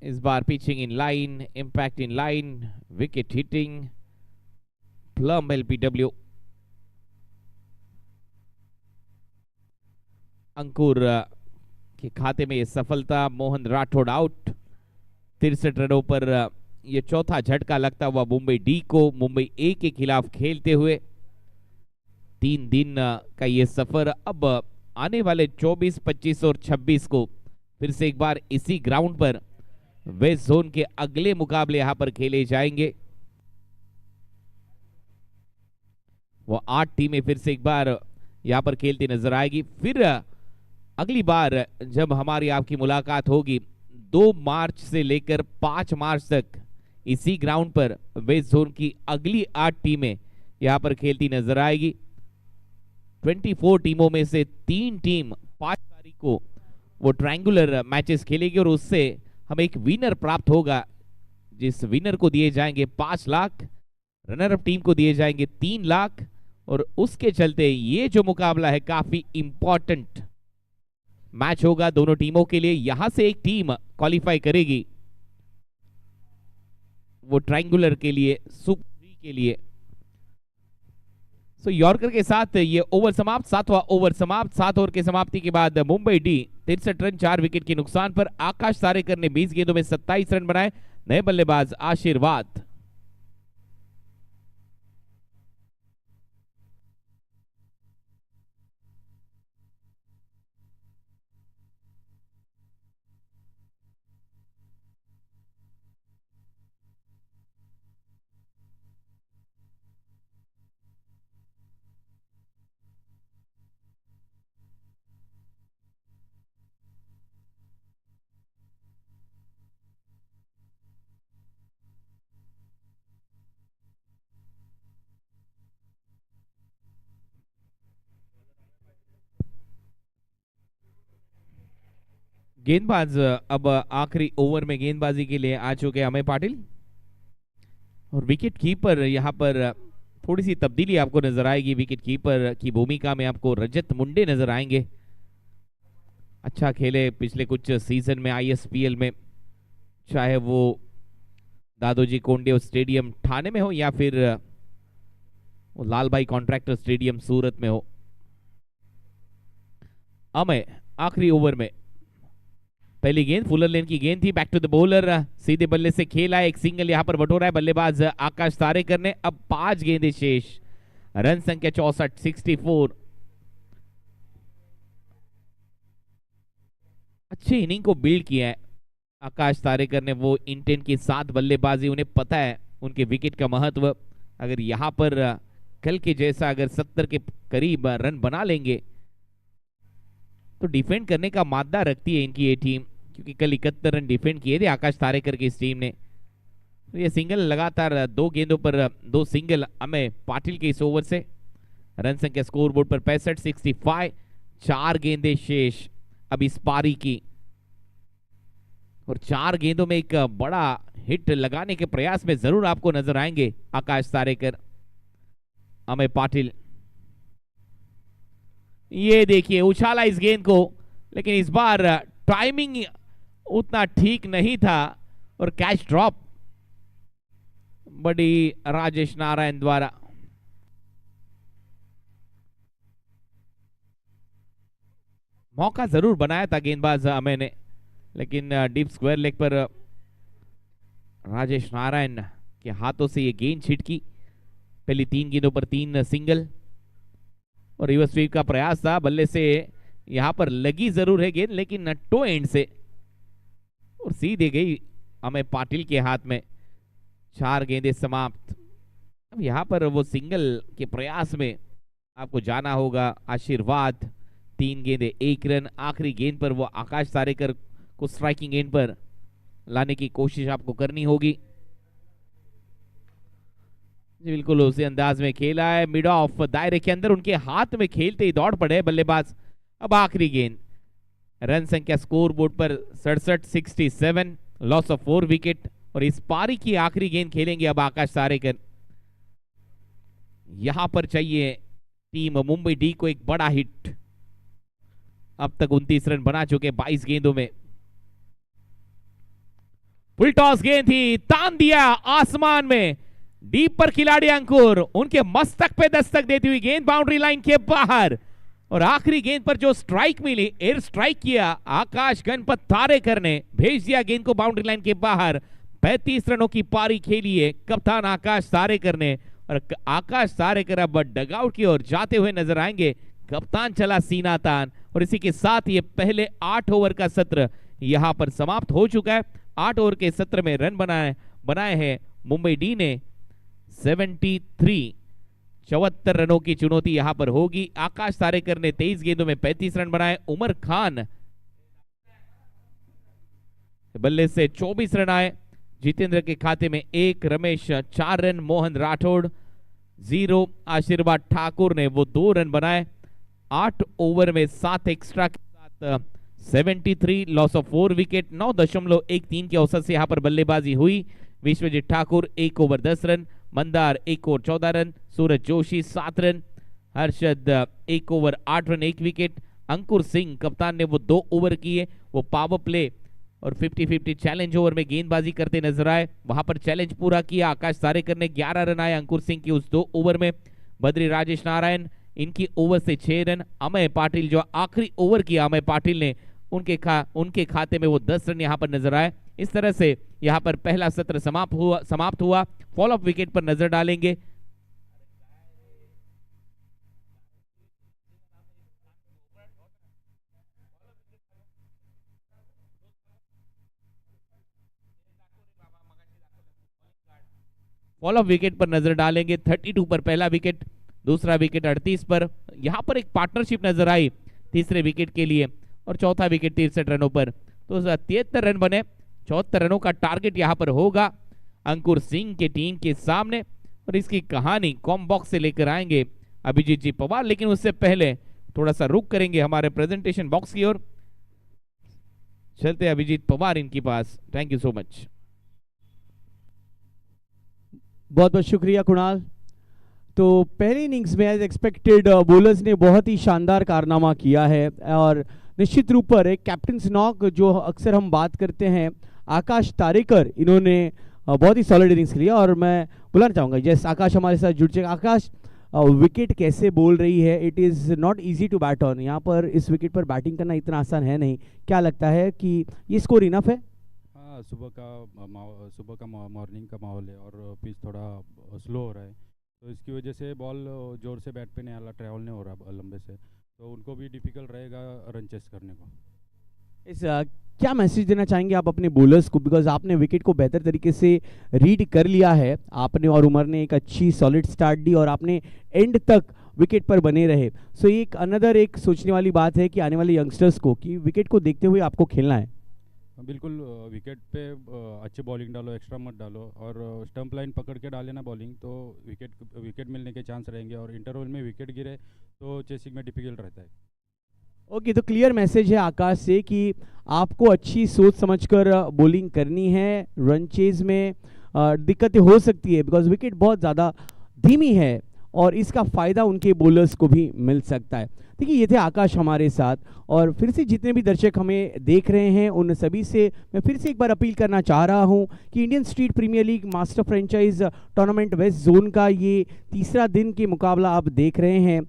इस बार। Pitching in line, impact in line, wicket hitting, plumb LBW. Ankur के खाते में ये सफलता। मोहन राठौड़ आउट। 63 रनों पर ये चौथा झटका लगता हुआ मुंबई डी को, मुंबई ए के खिलाफ खेलते हुए। 3 दिन का ये सफर अब आने वाले 24, 25 और 26 को फिर से एक बार इसी ग्राउंड पर वेस्ट जोन के अगले मुकाबले यहां पर खेले जाएंगे। वो 8 टीमें फिर से एक बार यहां पर खेलती नजर आएगी। फिर अगली बार जब हमारी आपकी मुलाकात होगी 2 मार्च से लेकर 5 मार्च तक इसी ग्राउंड पर वेस्ट जोन की अगली 8 टीमें यहां पर खेलती नजर आएगी। 24 टीमों में से 3 टीम 5 तारीख को वो ट्रायंगुलर मैचेस खेलेगी, और उससे हमें एक विनर प्राप्त होगा, जिस विनर को दिए जाएंगे 5 लाख, रनर अप टीम को दिए जाएंगे 3 लाख। और उसके चलते ये जो मुकाबला है काफी इंपॉर्टेंट मैच होगा दोनों टीमों के लिए। यहां से एक टीम क्वालिफाई करेगी वो ट्रायंगुलर के लिए, सुपर 3 के लिए। सो यॉर्कर के साथ ये ओवर समाप्त, 7वां ओवर समाप्त। 7 ओवर के समाप्ति के बाद मुंबई डी 63 रन 4 विकेट के नुकसान पर। आकाश तारेकर ने 20 गेंदों में 27 रन बनाए। नए बल्लेबाज आशीर्वाद। गेंदबाज अब आखिरी ओवर में गेंदबाजी के लिए आ चुके अमय पाटिल, और विकेट कीपर यहां पर थोड़ी सी तब्दीली आपको नजर आएगी। विकेट कीपर की भूमिका में आपको रजत मुंडे नजर आएंगे। अच्छा खेले पिछले कुछ सीजन में आईएसपीएल में, चाहे वो दादोजी कोंडे स्टेडियम ठाणे में हो या फिर लाल भाई कॉन्ट्रैक्टर स्टेडियम सूरत में हो। अमय आखिरी ओवर में पहली गेंद फुलर लेन की गेंद थी, बैक टू द बॉलर, सीधे बल्ले से खेला, एक सिंगल यहां पर बटोरा है बल्लेबाज आकाश तारेकर ने। अब 5 गेंदें शेष, रन संख्या 64, 64। अच्छी इनिंग को बिल्ड किया है आकाश तारेकर ने, वो इंटेंट के साथ बल्लेबाजी, उन्हें पता है उनके विकेट का महत्व। अगर यहां पर कल के जैसा अगर 70 के करीब रन बना लेंगे तो डिफेंड करने का मादा रखती है इनकी ये टीम, क्योंकि कल 71 रन डिफेंड किए थे आकाश तारेकर की इस टीम ने। तो ये सिंगल लगातार 2 गेंदों पर 2 सिंगल अमय पाटिल के इस ओवर से। रन संख्या स्कोर बोर्ड पर 65, 65। 4 गेंदें शेष अब इस पारी की, और 4 गेंदों में एक बड़ा हिट लगाने के प्रयास में जरूर आपको नजर आएंगे आकाश तारेकर, अमय पाटिल। ये देखिए उछाला इस गेंद को, लेकिन इस बार टाइमिंग उतना ठीक नहीं था और कैच ड्रॉप बड़ी राजेश नारायण द्वारा। मौका जरूर बनाया था गेंदबाज अमय ने, लेकिन डीप स्क्वायर लेग पर राजेश नारायण के हाथों से ये गेंद छिटकी। पहली 3 गेंदों पर 3 सिंगल, और रिवर्स स्वीप का प्रयास था बल्ले से, यहां पर लगी जरूर है गेंद लेकिन टो एंड से, और सीधे गई अमय पाटिल के हाथ में। 4 गेंदें समाप्त। अब यहाँ पर वो सिंगल के प्रयास में आपको जाना होगा। आशीर्वाद 3 गेंदे 1 रन। आखिरी गेंद पर वो आकाश तारेकर को स्ट्राइकिंग एंड पर लाने की कोशिश आपको करनी होगी। बिल्कुल उसी अंदाज में खेला है, मिड ऑफ दायरे के अंदर उनके हाथ में खेलते ही दौड़ पड़े बल्लेबाज। अब आखिरी गेंद, रन संख्या स्कोर बोर्ड पर 67 लॉस ऑफ 4 विकेट। और इस पारी की आखिरी गेंद खेलेंगे अब आकाश तारेकर। यहां पर चाहिए टीम मुंबई डी को एक बड़ा हिट। अब तक 29 रन बना चुके 22 गेंदों में। फुल टॉस गेंद थी, तान दिया आसमान में, डीप पर खिलाड़ी अंकुर, उनके मस्तक पे दस्तक देती हुई गेंद बाउंड्री लाइन के बाहर। और आखिरी गेंद पर जो स्ट्राइक मिली, एयर स्ट्राइक किया आकाश गणपत तारेकर ने, भेज दिया गेंद को बाउंड्री लाइन के बाहर। 35 रनों की पारी खेली है कप्तान आकाश तारेकर ने। और आकाश तारेकर अब डगआउट की ओर जाते हुए नजर आएंगे। कप्तान चला सीना तान। और इसी के साथ ये पहले 8 ओवर का सत्र यहां पर समाप्त हो चुका है। 8 ओवर के सत्र में रन बनाए हैं मुंबई डी ने 73। 74 रनों की चुनौती यहां पर होगी। आकाश तारेकर ने 23 गेंदों में 35 रन बनाए। उमर खान बल्ले से 24 रन आए। जितेंद्र के खाते में 1, रमेश 4 रन, मोहन राठौड़ 0, आशीर्वाद ठाकुर ने वो 2 रन बनाए। 8 ओवर में 7 एक्स्ट्रा के साथ 73 लॉस ऑफ 4 विकेट। 9.13 के औसत से यहां पर बल्लेबाजी हुई। Vishwajeet Thakur 1 over 10 run, Mandar 1 over 14 run, Suraj Joshi 7 run, Harshad 1 over 8 run 1 wicket. Ankur Singh कप्तान ने वो 2 ओवर किए, वो पावर प्ले और 50-50 चैलेंज ओवर में गेंदबाजी करते नजर आए। वहां पर चैलेंज पूरा किया आकाश तारेकर ने। 11 रन आए अंकुर सिंह की उस 2 ओवर में। बद्री राजेश नारायण इनकी ओवर से 6 रन। अमय पाटिल जो आखिरी ओवर किया अमय पाटिल ने, उनके खाते में वो 10 रन यहां पर नजर आए। इस तरह से यहां पर पहला सत्र समाप्त हुआ। फॉल ऑफ विकेट पर नजर डालेंगे। फॉल ऑफ विकेट पर नजर डालेंगे। 32 पर पहला विकेट, दूसरा विकेट 38 पर। यहां पर एक पार्टनरशिप नजर आई तीसरे विकेट के लिए। और चौथा विकेट 63 रनों पर, तो 73 रन बने। 74 रनों का टारगेट यहां पर होगा अंकुर सिंह के टीम के सामने। और इसकी कहानी कॉम बॉक्स से लेकर आएंगे अभिजीत जी पवार। लेकिन उससे पहले थोड़ा सा रुक करेंगे हमारे प्रेजेंटेशन बॉक्स की ओर। चलते अभिजीत पवार इनके पास। Thank you so much. बहुत बहुत शुक्रिया कुणाल। तो पहली इनिंग्स में एज एक्सपेक्टेड बॉलर्स ने बहुत ही शानदार कारनामा किया है। और निश्चित रूप पर एक कैप्टन नॉक जो अक्सर हम बात करते हैं, आकाश तारेकर, इन्होंने बहुत ही सॉलिड इनिंग्स खेली। और मैं बुलाना चाहूँगा जैसे आकाश हमारे साथ जुड़ जाएगा। आकाश, विकेट कैसे बोल रही है? It is not easy to bat on. यहाँ पर इस विकेट पर बैटिंग करना इतना आसान है नहीं। क्या लगता है कि ये स्कोर इनफ है? सुबह का मॉर्निंग का माहौल है और पिच थोड़ा स्लो हो रहा है, तो इसकी वजह से बॉल जोर से बैट पे नहीं आ रहा, ट्रैवल नहीं हो रहा लंबे से, तो उनको भी डिफिकल्ट रहेगा रन चेस करने को। इस क्या मैसेज देना चाहेंगे आप अपने बॉलर्स को? बिकॉज आपने विकेट को बेहतर तरीके से रीड कर लिया है, आपने और उमर ने एक अच्छी सॉलिड स्टार्ट दी और आपने एंड तक विकेट पर बने रहे। सो एक अनदर एक सोचने वाली बात है कि आने वाले यंगस्टर्स को कि विकेट को देखते हुए आपको खेलना है। बिल्कुल, विकेट पे अच्छी बॉलिंग डालो, एक्स्ट्रा मत डालो, और स्टंप लाइन पकड़ के डाले ना बॉलिंग, तो विकेट मिलने के चांस रहेंगे। और इंटरवल में विकेट गिरे तो चेसिंग में डिफिकल्ट रहता है। ओके, तो क्लियर मैसेज है आकाश से कि आपको अच्छी सोच समझकर बॉलिंग करनी है। रन चेज में दिक्कतें हो सकती है बिकॉज विकेट बहुत ज़्यादा धीमी है और इसका फ़ायदा उनके बॉलर्स को भी मिल सकता है। देखिए, ये थे आकाश हमारे साथ। और फिर से जितने भी दर्शक हमें देख रहे हैं उन सभी से मैं फिर से एक बार अपील करना चाह रहा हूं कि Indian Street Premier League master franchise tournament west zone का ये तीसरा दिन के मुकाबला आप देख रहे हैं।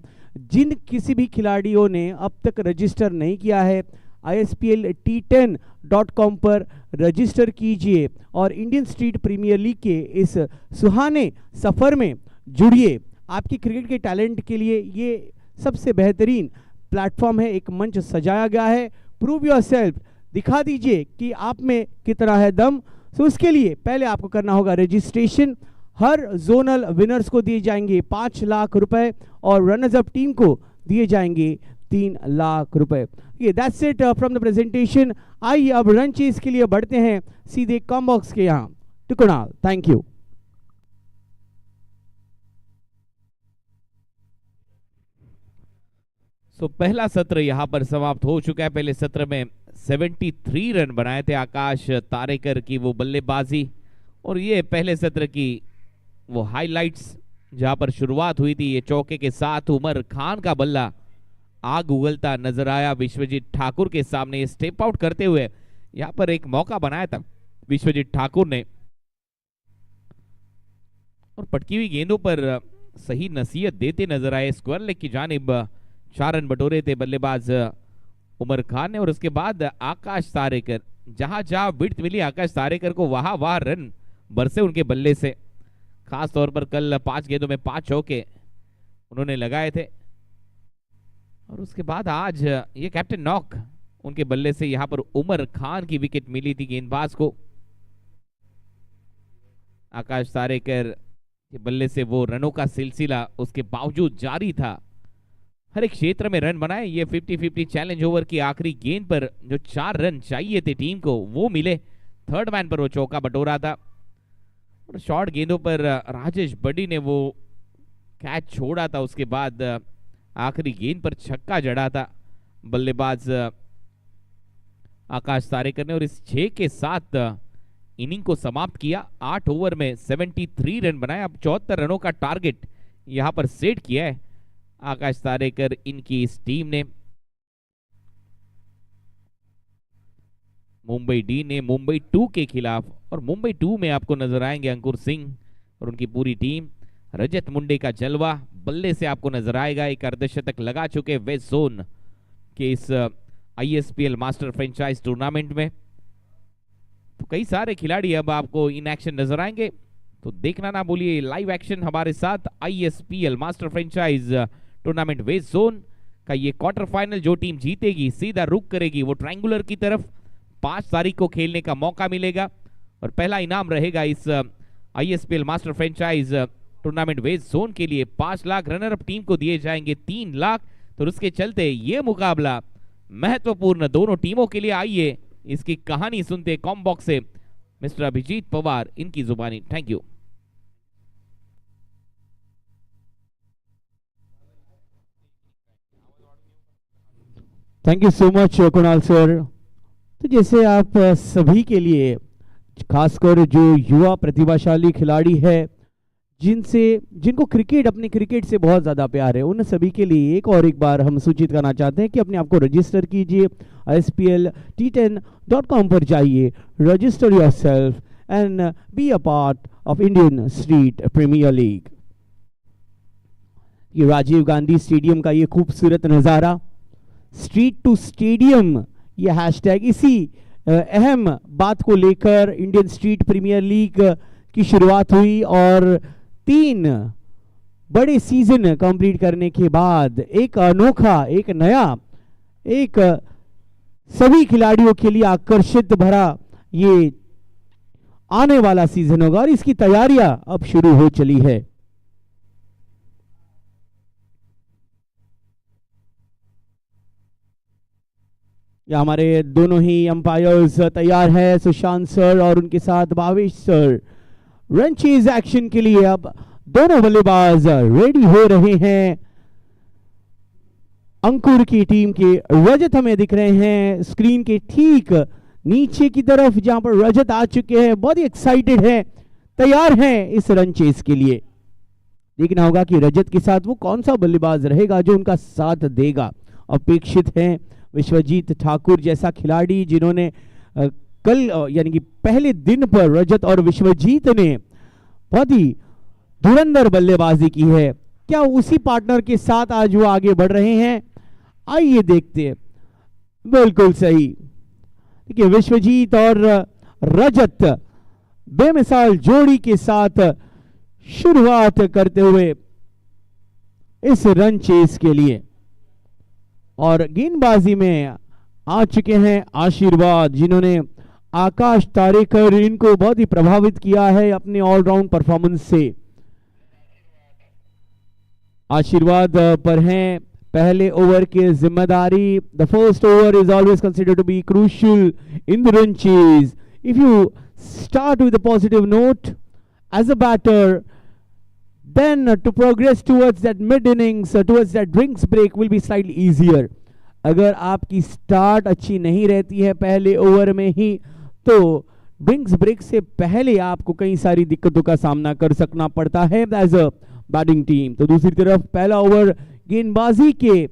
जिन किसी भी खिलाड़ियों ने अब तक रजिस्टर नहीं किया है, isplt10.com पर रजिस्टर कीजिए और इंडियन स्ट्रीट प्रीमियर लीग के इस सुहाने सफ़र में जुड़िए। आपकी क्रिकेट के टैलेंट के लिए ये सबसे बेहतरीन प्लेटफॉर्म है, एक मंच सजाया गया है। प्रूव योरसेल्फ, दिखा दीजिए कि आप में कितना है दम। सो उसके लिए पहले आपको करना होगा रजिस्ट्रेशन। हर जोनल विनर्स को दिए जाएंगे 5 लाख रुपए और रनर्स अप टीम को दिए जाएंगे 3 लाख रुपए। ये that's it from the presentation. आइए अब रन चेस के लिए बढ़ते हैं सीधे कॉम बॉक्स के यहाँ to Kunal. Thank you. So पहला सत्र यहां पर समाप्त हो चुका है। पहले सत्र में 73 रन बनाए थे आकाश तारेकर की वो बल्लेबाजी, और ये पहले सत्र की वो हाइलाइट्स जहां पर शुरुआत हुई थी ये चौके के साथ उमर खान का बल्ला आग उगलता नजर आया विश्वजीत ठाकुर के सामने। स्टेप आउट करते हुए यहां पर एक मौका बनाया था विश्वजीत ठाकुर ने, और पटकी हुई गेंदों पर सही नसीहत देते नजर आए। स्क्वायर लेग की जानिब 4 रन बटोरे थे बल्लेबाज उमर खान ने, और उसके बाद आकाश तारेकर जहां जहां विड्थ मिली आकाश तारेकर को वहां वहां रन बरसे उनके बल्ले से। खास तौर पर कल 5 गेंदों में 5 चौके उन्होंने लगाए थे, और उसके बाद आज ये कैप्टन नॉक उनके बल्ले से यहां पर उमर खान की विकेट मिली थी गेंदबाज को। आकाश तारेकर के बल्ले से वो रनों का सिलसिला उसके बावजूद जारी था। हर एक क्षेत्र में रन बनाए। ये 50-50 चैलेंज ओवर की आखिरी गेंद पर जो 4 रन चाहिए थे टीम को वो मिले। थर्ड मैन पर वो चौका बटोरा था, और शॉर्ट गेंदों पर राजेश बड़ी ने वो कैच छोड़ा था। उसके बाद आखिरी गेंद पर छक्का जड़ा था बल्लेबाज आकाश तारेकर ने, और इस 6 के साथ इनिंग को समाप्त किया। 8 ओवर में 73 रन बनाए। अब 74 रनों का टारगेट यहां पर सेट किया है आकाश तारेकर इनकी इस टीम ने। मुंबई डी ने मुंबई 2 के खिलाफ, और मुंबई 2 में आपको नजर आएंगे अंकुर सिंह और उनकी पूरी टीम। रजत मुंडे का जलवा बल्ले से आपको नजर आएगा। एक अर्धशतक लगा चुके वेस्ट जोन के इस ISPL मास्टर फ्रेंचाइज टूर्नामेंट में। तो कई सारे खिलाड़ी अब आपको इन एक्शन नजर आएंगे, तो देखना ना भूलिए लाइव एक्शन हमारे साथ। ISPL master franchise tournament west zone का ये क्वार्टर फाइनल, जो टीम जीतेगी सीधा रुख करेगी वो ट्रायंगुलर की तरफ। 5 तारीख को खेलने का मौका मिलेगा, और पहला इनाम रहेगा इस ISPL master franchise tournament west zone के लिए 5 लाख। रनर अप टीम को दिए जाएंगे 3 लाख। तो उसके चलते ये मुकाबला महत्वपूर्ण दोनों टीमों के लिए। आइए इसकी कहानी सुनते कॉम बॉक्स से मिस्टर अभिजीत पवार इनकी जुबानी। Thank you. Thank you so much Kunal sir. तो जैसे आप सभी के लिए, खासकर जो युवा प्रतिभाशाली खिलाड़ी है जिनको क्रिकेट, अपने क्रिकेट से बहुत ज़्यादा प्यार है, उन सभी के लिए एक बार हम सूचित करना चाहते हैं कि अपने आप को रजिस्टर कीजिए। ISPLT10.com पर जाइए, register yourself and be a part of Indian Street Premier League. ये राजीव गांधी स्टेडियम का ये खूबसूरत नज़ारा, स्ट्रीट टू स्टेडियम, ये हैशटैग इसी अहम बात को लेकर इंडियन स्ट्रीट प्रीमियर लीग की शुरुआत हुई, और 3 बड़े सीजन कंप्लीट करने के बाद एक अनोखा, एक नया, एक सभी खिलाड़ियों के लिए आकर्षित भरा ये आने वाला सीजन होगा, और इसकी तैयारियां अब शुरू हो चली है। या हमारे दोनों ही अंपायर्स तैयार है, सुशांत सर और उनके साथ Bhavesh sir. Run chase action के लिए अब दोनों बल्लेबाज रेडी हो रहे हैं। अंकुर की टीम के रजत हमें दिख रहे हैं स्क्रीन के ठीक नीचे की तरफ, जहां पर रजत आ चुके हैं, बहुत ही एक्साइटेड हैं, तैयार हैं इस रन चेज के लिए। देखना होगा कि रजत के साथ वो कौन सा बल्लेबाज रहेगा जो उनका साथ देगा। अपेक्षित हैं विश्वजीत ठाकुर जैसा खिलाड़ी, जिन्होंने कल यानी कि पहले दिन पर रजत और विश्वजीत ने बहुत ही धुरंधर बल्लेबाजी की है। क्या उसी पार्टनर के साथ आज वो आगे बढ़ रहे हैं? आइए देखते हैं। बिल्कुल सही, देखिए विश्वजीत और रजत बेमिसाल जोड़ी के साथ शुरुआत करते हुए इस रन चेस के लिए, और गेंदबाजी में आ चुके हैं आशीर्वाद, जिन्होंने आकाश तारेकर, इनको बहुत ही प्रभावित किया है अपने ऑलराउंड परफॉर्मेंस से। आशीर्वाद पर हैं पहले ओवर की जिम्मेदारी। The first over is always considered to be crucial in the run chase. If you start with a positive note as a batter, then to progress towards that mid innings, towards that drinks break will be slightly easier. अगर आपकी start अच्छी नहीं रहती है पहले over में ही, तो drinks break से पहले आपको कई सारी दिक्कतों का सामना कर सकना पड़ता है एज अ बैटिंग टीम। तो दूसरी तरफ पहला ओवर गेंदबाजी के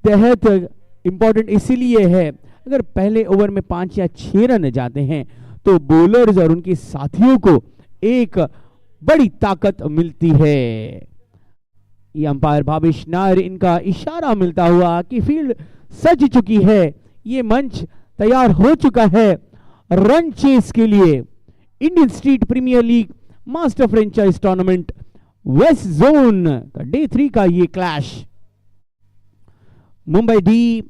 तहत इंपॉर्टेंट इसीलिए है, अगर पहले ओवर में 5 या 6 रन जाते हैं तो बॉलर्स और उनके साथियों को एक बड़ी ताकत मिलती है। ये अंपायर भावेश नायर, इनका इशारा मिलता हुआ कि फील्ड सज चुकी है, ये मंच तैयार हो चुका है रन चेस के लिए। Indian Street Premier League master franchise tournament west zone का डे 3 का ये clash. Mumbai D,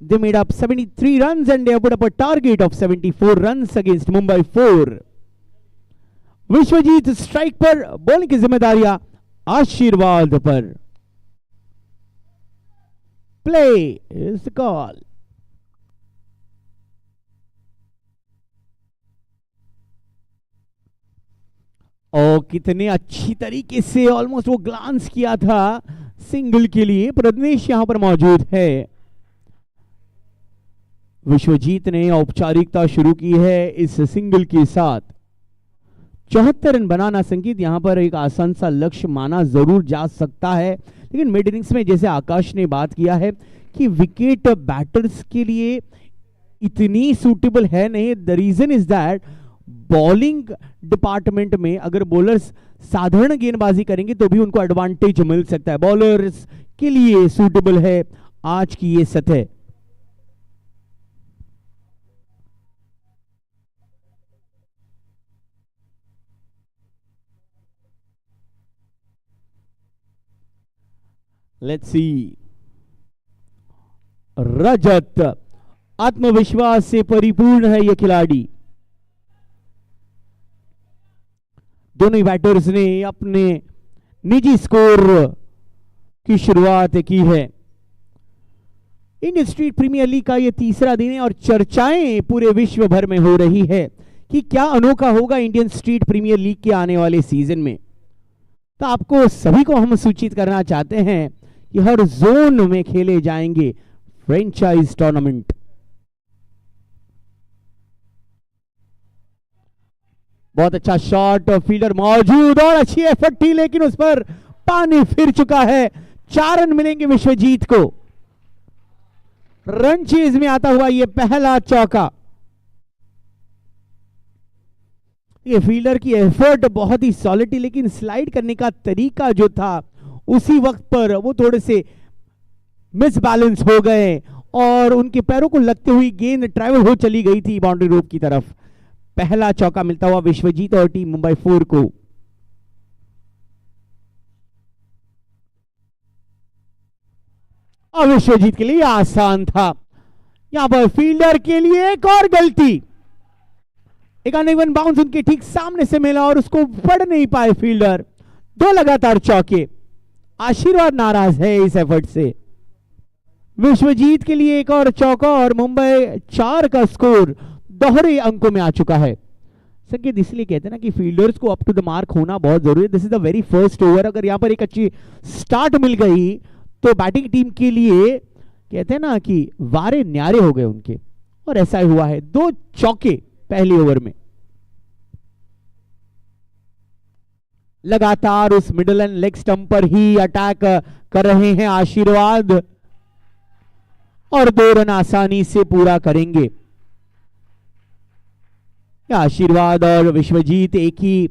they made up 73 runs and they put up a target of 74 runs against Mumbai 4. Vishwajeet strike पर, बॉलिंग की जिम्मेदारियां आशीर्वाद पर। Play is the call. और कितने अच्छी तरीके से ऑलमोस्ट वो ग्लांस किया था सिंगल के लिए। प्रदमेश यहां पर मौजूद है। विश्वजीत ने औपचारिकता शुरू की है इस सिंगल के साथ। 74 रन बनाना संकेत यहां पर एक आसान सा लक्ष्य माना जरूर जा सकता है, लेकिन मिड इनिंग्स में जैसे आकाश ने बात किया है कि विकेट बैटर्स के लिए इतनी सूटेबल है नहीं। The reason is that bowling department में अगर बॉलर्स साधारण गेंदबाजी करेंगे तो भी उनको एडवांटेज मिल सकता है। बॉलर्स के लिए सूटेबल है आज की ये सतह। Let's see. रजत, आत्मविश्वास से परिपूर्ण है यह खिलाड़ी। दोनों ही बैटर्स ने अपने निजी स्कोर की शुरुआत की है। इंडियन स्ट्रीट प्रीमियर लीग का यह तीसरा दिन है और चर्चाएं पूरे विश्व भर में हो रही है कि क्या अनोखा होगा इंडियन स्ट्रीट प्रीमियर लीग के आने वाले सीजन में। तो आपको सभी को हम सूचित करना चाहते हैं कि हर जोन में खेले जाएंगे फ्रेंचाइज टूर्नामेंट। बहुत अच्छा शॉट, फील्डर मौजूद और अच्छी एफर्ट थी, लेकिन उस पर पानी फिर चुका है। 4 रन मिलेंगे विश्वजीत को। रन चेज में आता हुआ यह पहला चौका। ये फील्डर की एफर्ट बहुत ही सॉलिड थी, लेकिन स्लाइड करने का तरीका जो था उसी वक्त पर वो थोड़े से मिसबैलेंस हो गए और उनके पैरों को लगते हुई गेंद ट्रैवल हो चली गई थी बाउंड्री रोप की तरफ। पहला चौका मिलता हुआ विश्वजीत और टीम मुंबई 4 को। और विश्वजीत के लिए आसान था। यहां पर फील्डर के लिए एक और गलती। एक अनइवन बाउंस उनके ठीक सामने से मिला और उसको पढ़ नहीं पाए फील्डर। 2 लगातार चौके। आशीर्वाद नाराज है इस एफर्ट से। विश्वजीत के लिए एक और चौका और मुंबई 4 का स्कोर दोहरे अंकों में आ चुका है। संकेत इसलिए कहते हैं ना कि फील्डर्स को अप टू द मार्क होना बहुत जरूरी है। This is the very first over. अगर यहां पर एक अच्छी स्टार्ट मिल गई तो बैटिंग टीम के लिए कहते हैं ना कि वारे न्यारे हो गए उनके, और ऐसा ही हुआ है। 2 चौके पहले ओवर में। लगातार उस मिडल एंड लेग स्टंप पर ही अटैक कर रहे हैं आशीर्वाद और 2 रन आसानी से पूरा करेंगे। आशीर्वाद और विश्वजीत एक ही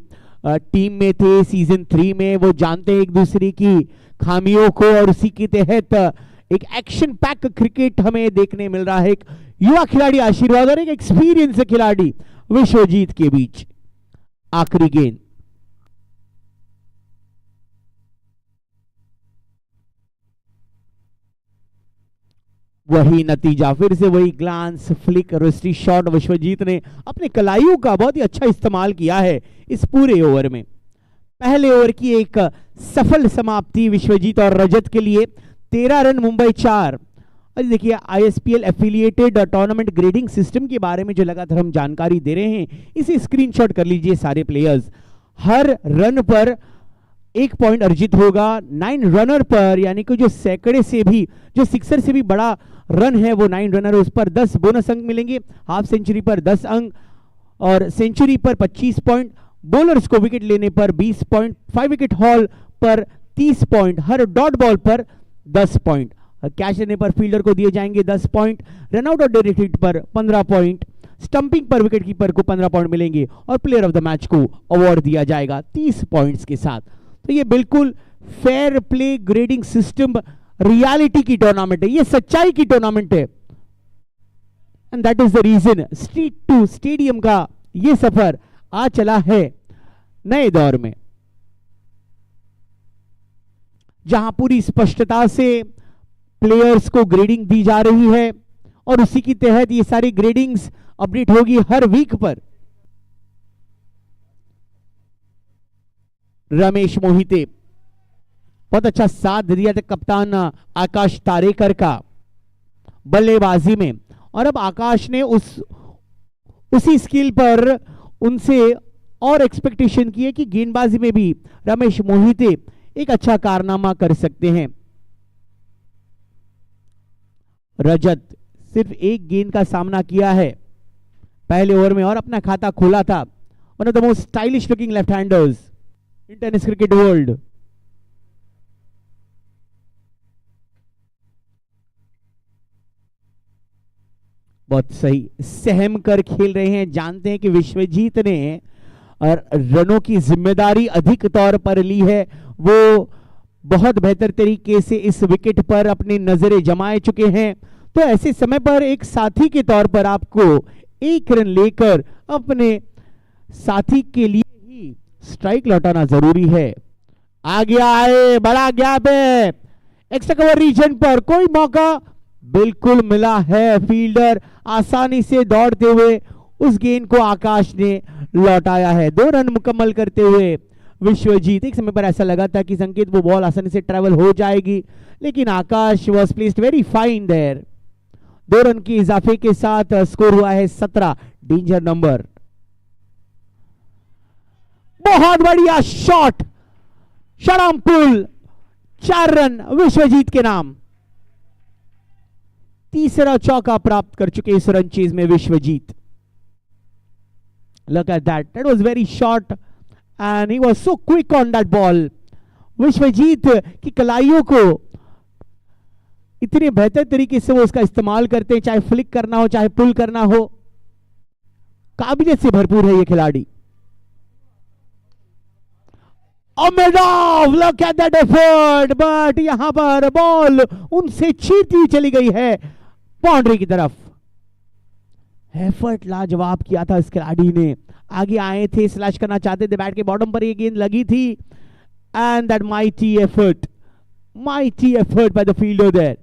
टीम में थे सीजन 3 में। वो जानते हैं एक दूसरे की खामियों को और उसी के तहत एक एक्शन पैक क्रिकेट हमें देखने मिल रहा है। एक युवा खिलाड़ी आशीर्वाद और एक एक्सपीरियंस खिलाड़ी विश्वजीत के बीच। आखिरी गेंद। वही नतीजा, फिर से वही glance, flick, wristy shot. Vishwajeet ने अपने कलाइयों का बहुत ही अच्छा इस्तेमाल किया है इस पूरे ओवर में। पहले ओवर की एक सफल समाप्ति विश्वजीत और रजत के लिए। 13 रन, मुंबई 4। और देखिए ISPL affiliated tournament grading system के बारे में जो लगातार हम जानकारी दे रहे हैं, इसे स्क्रीनशॉट कर लीजिए सारे प्लेयर्स। हर रन पर 1 पॉइंट अर्जित होगा। 9 रनर पर, यानी कि जो सैकड़े से भी, जो सिक्सर से भी बड़ा रन है वो 9 रनर, उस पर 10 बोनस अंक मिलेंगे। हाफ सेंचुरी पर 10 अंक और सेंचुरी पर 25 पॉइंट। बॉलर्स को विकेट लेने पर 20 पॉइंट, 5 विकेट हॉल पर 30 पॉइंट, हर डॉट बॉल पर 10 पॉइंट। कैच लेने पर फील्डर को दिए जाएंगे 10 पॉइंट। रनआउट और डायरेक्ट हिट पर 15 पॉइंट। स्टंपिंग पर विकेट कीपर को 15 पॉइंट मिलेंगे और प्लेयर ऑफ द मैच को अवार्ड दिया जाएगा 30 पॉइंट्स के साथ। तो ये बिल्कुल fair play grading system reality की टूर्नामेंट है, ये सच्चाई की टूर्नामेंट है। And that is the reason street to stadium का ये सफर आ चला है नए दौर में, जहां पूरी स्पष्टता से प्लेयर्स को ग्रेडिंग दी जा रही है और उसी के तहत ये सारी ग्रेडिंग्स अपडेट होगी हर वीक पर। रमेश मोहिते बहुत अच्छा साथ दिया था कप्तान आकाश तारेकर का बल्लेबाजी में, और अब आकाश ने उसी स्किल पर उनसे और एक्सपेक्टेशन की है कि गेंदबाजी में भी रमेश मोहिते एक अच्छा कारनामा कर सकते हैं। रजत सिर्फ एक गेंद का सामना किया है पहले ओवर में और अपना खाता खोला था। One of the most stylish looking left handers in tennis cricket world. बहुत सही सहम कर खेल रहे हैं, जानते हैं कि विश्वजीत ने और रनों की जिम्मेदारी अधिक तौर पर ली है। वो बहुत बेहतर तरीके से इस विकेट पर अपनी नजरें जमाए चुके हैं। तो ऐसे समय पर एक साथी के तौर पर आपको 1 रन लेकर अपने साथी के लिए ही स्ट्राइक लौटाना जरूरी है। आगे आए, बड़ा गैप है, एक्स्ट्रा कवर रीजन पर कोई मौका बिल्कुल मिला है। फील्डर आसानी से दौड़ते हुए उस गेंद को आकाश ने लौटाया है। 2 रन मुकम्मल करते हुए विश्वजीत, एक समय पर ऐसा लगा था कि संकेत वो बॉल आसानी से ट्रेवल हो जाएगी, लेकिन Akash was placed very fine there. 2 run के इजाफे के साथ स्कोर हुआ है 17, डेंजर नंबर। बहुत बढ़िया शॉट, शराम पुल, 4 रन विश्वजीत के नाम। तीसरा चौका प्राप्त कर चुके इस रन चेज में Vishwajeet. Look at that. That was very short and he was so quick on that ball. Vishwajeet की कलाइयों को इतने बेहतर तरीके से वो उसका इस्तेमाल करते हैं, चाहे फ्लिक करना हो चाहे पुल करना हो। काबिलियत से भरपूर है ये खिलाड़ी। Amedov, look at that effort, but यहां पर बॉल उनसे चीरती हुई चली गई है बाउंड्री की तरफ। एफर्ट लाजवाब किया था इस खिलाड़ी ने। आगे आए थे, स्लैश करना चाहते थे, बैट के बॉटम पर ये गेंद लगी थी। And that mighty effort by the fielder there.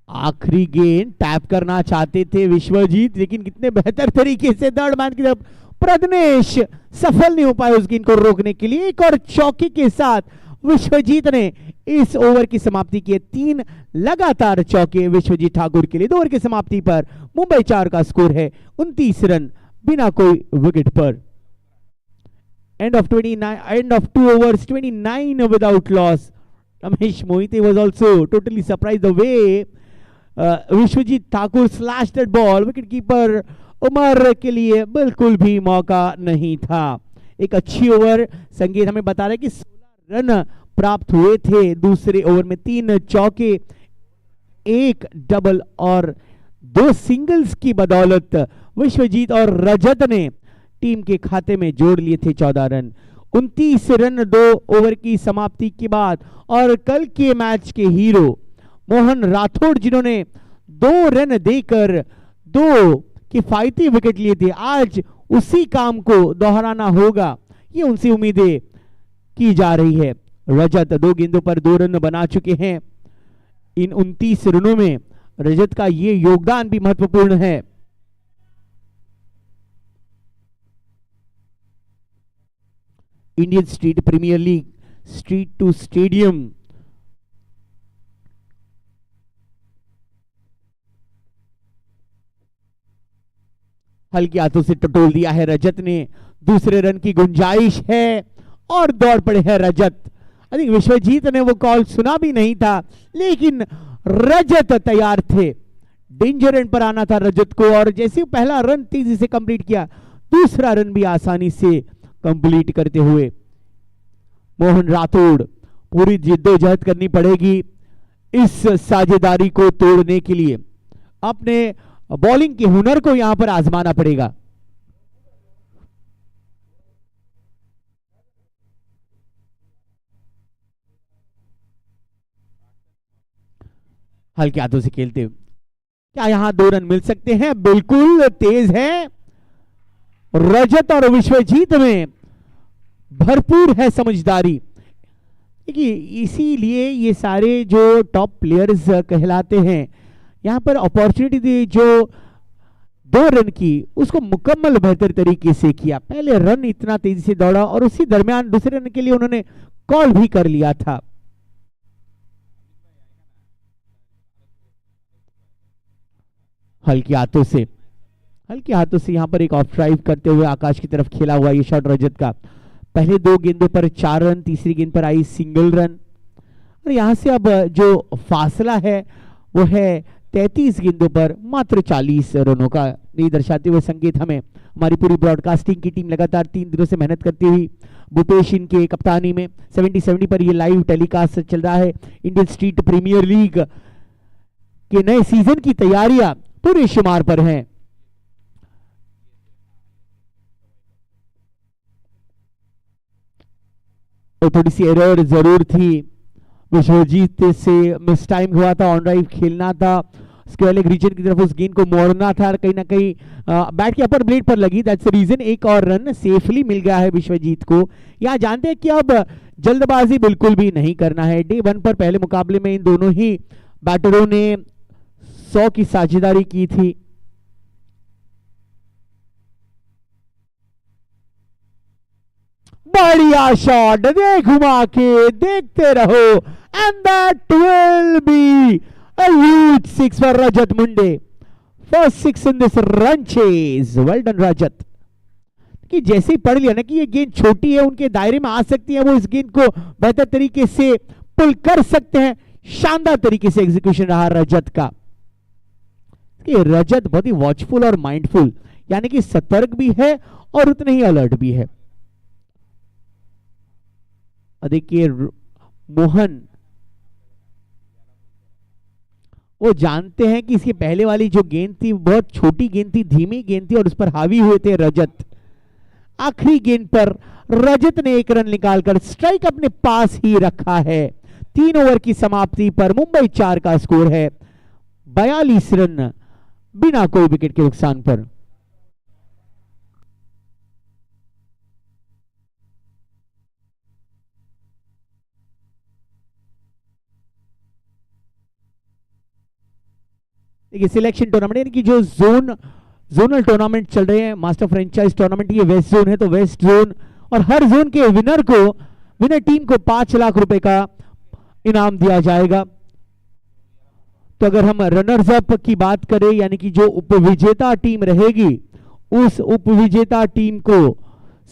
आखिरी गेंद टैप करना चाहते थे विश्वजीत, लेकिन कितने बेहतर तरीके से थर्ड मैन की तरफ प्रज्ञेश सफल नहीं हो पाए उस गेंद को रोकने के लिए। एक और चौके के साथ विश्वजीत ने इस ओवर की समाप्ति की। 3 लगातार चौके विश्वजीत ठाकुर के लिए। 2 ओवर की समाप्ति पर मुंबई 4 का स्कोर है 29 रन बिना कोई विकेट पर। End of 2 overs, 29 without loss. Ramesh Mohite was also totally surprised the way Vishwajeet Thakur slash that ball. Wicket keeper Umar के लिए बिल्कुल भी मौका नहीं था। एक अच्छी ओवर संगीत हमें बता रहे हैं कि 16 रन प्राप्त हुए थे दूसरे ओवर में। 3 चौके, 1 डबल और 2 सिंगल्स की बदौलत विश्वजीत और रजत ने टीम के खाते में जोड़ लिए थे 14 रन। 29 रन 2 ओवर की समाप्ति के बाद। और कल के मैच के हीरो मोहन राठौड़, जिन्होंने 2 रन देकर दो किफायती विकेट लिए थे, आज उसी काम को दोहराना होगा, ये उनसे उम्मीदें की जा रही है। रजत 2 गेंदों पर 2 रन बना चुके हैं। इन 29 रनों में रजत का ये योगदान भी महत्वपूर्ण है। Indian Street Premier League street to stadium हल्के हाथों से टटोल दिया है रजत ने, दूसरे रन की गुंजाइश है और दौड़ पड़े हैं रजत। आई थिंक विश्वजीत ने वो कॉल सुना भी नहीं था, लेकिन रजत तैयार थे, डेंजर एंड पर आना था रजत को, और जैसे पहला रन तेजी से कंप्लीट किया, दूसरा रन भी आसानी से कंप्लीट करते हुए मोहन राठौड़ पूरी जिद्दोजहद करनी पड़ेगी इस साझेदारी को तोड़ने के लिए। अपने बॉलिंग के हुनर को यहां पर आजमाना पड़ेगा। हल्के हाथों से खेलते हुए क्या यहां 2 रन मिल सकते हैं? बिल्कुल तेज है रजत और विश्वजीत में भरपूर है समझदारी। देखिए इसीलिए ये सारे जो टॉप प्लेयर्स कहलाते हैं, यहां पर अपॉर्चुनिटी दी जो 2 रन की, उसको मुकम्मल बेहतर तरीके से किया। पहले रन इतना तेजी से दौड़ा और उसी दरमियान दूसरे रन के लिए उन्होंने कॉल भी कर लिया था। हल्के हाथों से यहां पर एक ऑफ ड्राइव करते हुए आकाश की तरफ खेला हुआ ये शॉट रजत का। पहले 2 गेंदों पर 4 रन, तीसरी गेंद पर आई सिंगल रन, और यहां से अब जो फासला है वो है 33 गेंदों पर मात्र 40 रनों का। ये दर्शाते हुए संकेत हमें हमारी पूरी ब्रॉडकास्टिंग की टीम लगातार 3 दिनों से मेहनत करती हुई भूपेश इनके कप्तानी में 70 पर ये लाइव टेलीकास्ट चल रहा है। इंडियन स्ट्रीट प्रीमियर लीग के नए सीजन की तैयारियां पूरे शुमार पर हैं। और थोड़ी सी एरर जरूर थी, विश्वजीत से मिस टाइम हुआ था, ऑन ड्राइव खेलना था, स्क्वेयर रीजन की तरफ उस गेंद को मोड़ना था, कहीं ना कहीं बैट के अपर ब्लेड पर लगी, दैट्स द रीजन। एक और रन सेफली मिल गया है विश्वजीत को। यहाँ जानते हैं कि अब जल्दबाजी बिल्कुल भी नहीं करना है। डे 1 पर पहले मुकाबले में इन दोनों ही बैटरों ने 100 की साझेदारी की थी। बढ़िया शॉट, दे घुमा के देखते रहो, and that will be a huge 6 for Rajat Munde. First 6 in this run chase. Well done Rajat. कि जैसे ही पढ़ लिया ना कि ये गेंद छोटी है, उनके दायरे में आ सकती है, वो इस गेंद को बेहतर तरीके से पुल कर सकते हैं। शानदार तरीके से एग्जीक्यूशन रहा रजत का। कि रजत बहुत ही वॉचफुल और माइंडफुल, यानी कि सतर्क भी है और उतने ही अलर्ट भी है। देखिए मोहन, वो जानते हैं कि इसके पहले वाली जो गेंद थी बहुत छोटी गेंद थी, धीमी गेंद थी, और उस पर हावी हुए थे रजत। आखिरी गेंद पर रजत ने 1 रन निकालकर स्ट्राइक अपने पास ही रखा है। 3 ओवर की समाप्ति पर मुंबई 4 का स्कोर है, 42 रन बिना कोई विकेट के नुकसान पर। देखिए सिलेक्शन टूर्नामेंट यानी कि जो जोनल टूर्नामेंट चल रहे हैं, मास्टर फ्रेंचाइज टूर्नामेंट, ये वेस्ट जोन है तो वेस्ट जोन, और हर जोन के विनर टीम को 5 लाख रुपए का इनाम दिया जाएगा। तो अगर हम रनर्स अप की बात करें, यानी कि जो उपविजेता टीम रहेगी, उस उपविजेता टीम को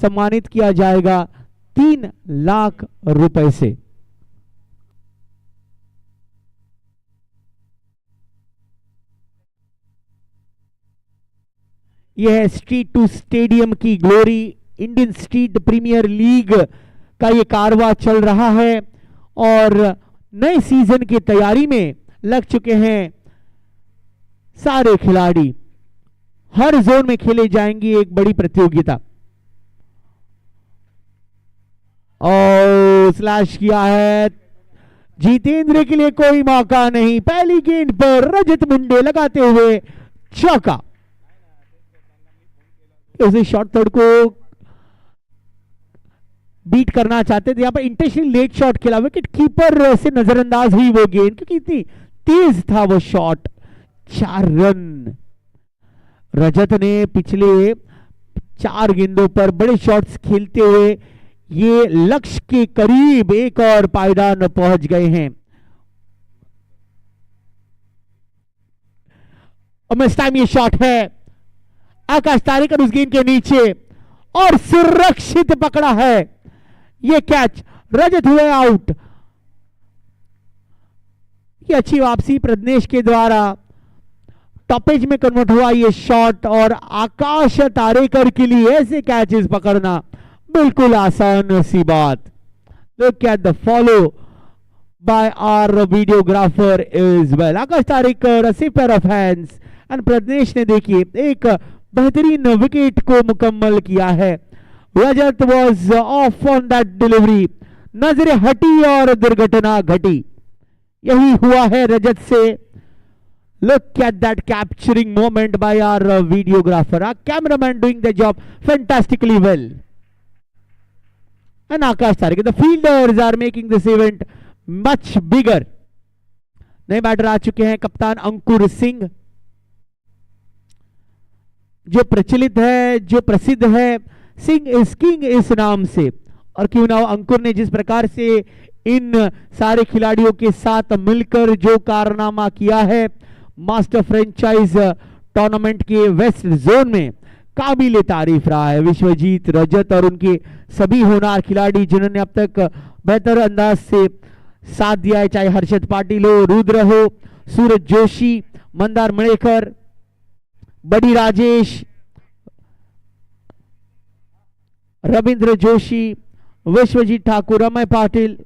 सम्मानित किया जाएगा 3 लाख रुपए से। यह है स्ट्रीट टू स्टेडियम की glory. Indian Street Premier League का यह कारवा चल रहा है और नए सीजन की तैयारी में लग चुके हैं सारे खिलाड़ी। हर जोन में खेले जाएंगी एक बड़ी प्रतियोगिता। और स्लैश किया है, जितेंद्र के लिए कोई मौका नहीं। पहली गेंद पर रजत मुंडे लगाते हुए चौका। उसे शॉर्ट थर्ड को बीट करना चाहते थे, यहां पर इंटेंशनली लेट शॉट खेला, विकेट कीपर से नजरअंदाज हुई वो गेंद क्योंकि इतनी तेज था वो शॉट। 4 रन। रजत ने पिछले 4 गेंदों पर बड़े शॉट्स खेलते हुए ये लक्ष्य के करीब एक और पायदान पहुंच गए हैं। और इस टाइम ये शॉट है, आकाश तारेकर उस गेंद के नीचे और सुरक्षित पकड़ा है ये कैच। रजत हुए आउट। ये अच्छी वापसी प्रज्ञेश के द्वारा टॉपेज में कन्वर्ट हुआ ये शॉट, और आकाश तारेकर के लिए ऐसे कैचेस पकड़ना बिल्कुल आसान सी बात। Look at the follow by our videographer is well. Akash Tarekar safe pair of hands and Pragnesh ने देखिए एक बेहतरीन विकेट को मुकम्मल किया है। Rajat was off on that delivery, नजरें हटी और दुर्घटना घटी। यही हुआ है रजत से। Look at that capturing moment by our videographer, our cameraman doing the job fantastically well. And Akash Tarekar, the fielders are making this event much bigger. नए बैटर आ चुके हैं, कप्तान अंकुर सिंह, जो प्रचलित है, जो प्रसिद्ध है सिंह इज किंग इस नाम से। और क्यों ना अंकुर ने जिस प्रकार से इन सारे खिलाड़ियों के साथ मिलकर जो कारनामा किया है मास्टर फ्रेंचाइज टूर्नामेंट के वेस्ट जोन में, काबिल तारीफ रहा है। विश्वजीत, रजत और उनके सभी होनहार खिलाड़ी जिन्होंने अब तक बेहतर अंदाज से साथ दिया है, चाहे हर्षद पाटिल हो, रुद्र हो, सूरज जोशी, मंदार मणेकर, बड़ी राजेश, रविंद्र जोशी, विश्वजीत ठाकुर, अमय पाटिल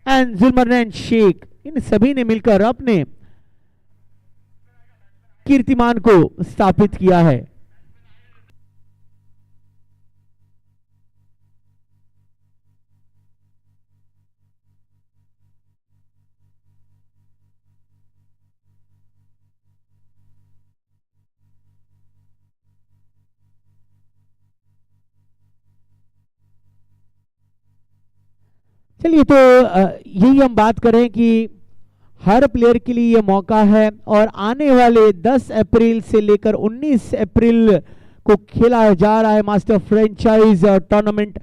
एंड जुल्मरनैन शेख, इन सभी ने मिलकर अपने कीर्तिमान को स्थापित किया है। चलिए, तो यही हम बात करें कि हर प्लेयर के लिए ये मौका है और आने वाले 10 अप्रैल से लेकर 19 अप्रैल को खेला जा रहा है master franchise tournament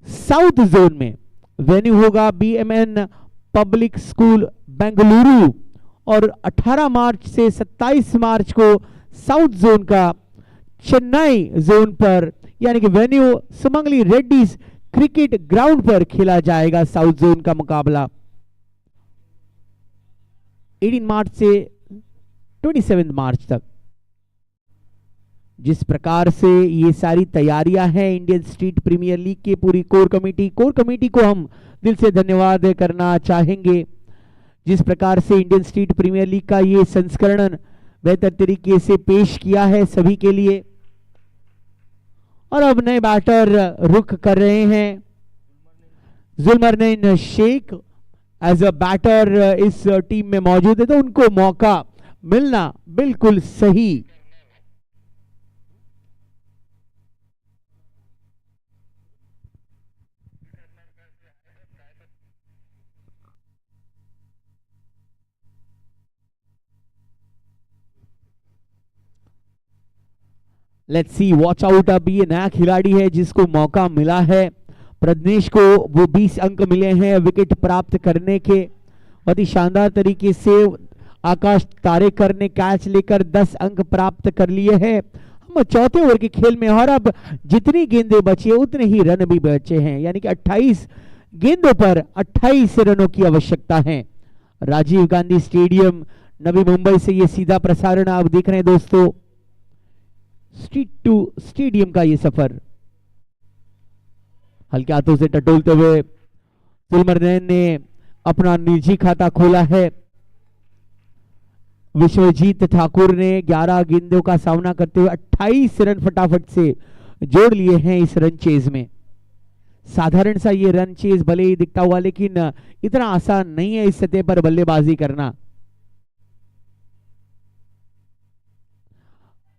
south zone में। वेन्यू होगा BMN पब्लिक स्कूल बेंगलुरु, और 18 मार्च से 27 मार्च को साउथ जोन का चेन्नई जोन पर, यानी कि वेन्यू सुमंगली रेड्डीज क्रिकेट ग्राउंड पर खेला जाएगा साउथ जोन का मुकाबला। 18 मार्च से 27 मार्च तक। जिस प्रकार से ये सारी तैयारियां हैं इंडियन स्ट्रीट प्रीमियर लीग की पूरी कोर कमेटी को हम दिल से धन्यवाद करना चाहेंगे। जिस प्रकार से इंडियन स्ट्रीट प्रीमियर लीग का ये संस्करण बेहतर तरीके से पेश किया है सभी के लिए। और अब नए बैटर रुख कर रहे हैं। जुल्मरनैन शेख एज अ बैटर इस टीम में मौजूद है, तो उनको मौका मिलना बिल्कुल सही। Let's see, watch out. अब ये नया खिलाड़ी है जिसको मौका मिला है। प्रज्ञेश को वो 20 अंक मिले हैं विकेट प्राप्त करने के। बहुत ही शानदार तरीके से आकाश तारेकर ने कैच लेकर 10 अंक प्राप्त कर लिए हैं। हम चौथे ओवर के खेल में, और अब जितनी गेंदें बची है उतने ही रन भी बचे हैं, यानी कि 28 गेंदों पर 28 रनों की आवश्यकता है। राजीव गांधी स्टेडियम नवी मुंबई से ये सीधा प्रसारण आप देख रहे हैं दोस्तों। स्ट्रीट टू स्टेडियम का ये सफर हल्के हाथों से टटोलते हुए जुल्मरनैन ने अपना निजी खाता खोला है। विश्वजीत ठाकुर ने 11 गेंदों का सामना करते हुए 28 रन फटाफट से जोड़ लिए हैं इस रन चेज में। साधारण सा ये रन चेज भले ही दिखता हुआ, लेकिन इतना आसान नहीं है इस सतह पर बल्लेबाजी करना।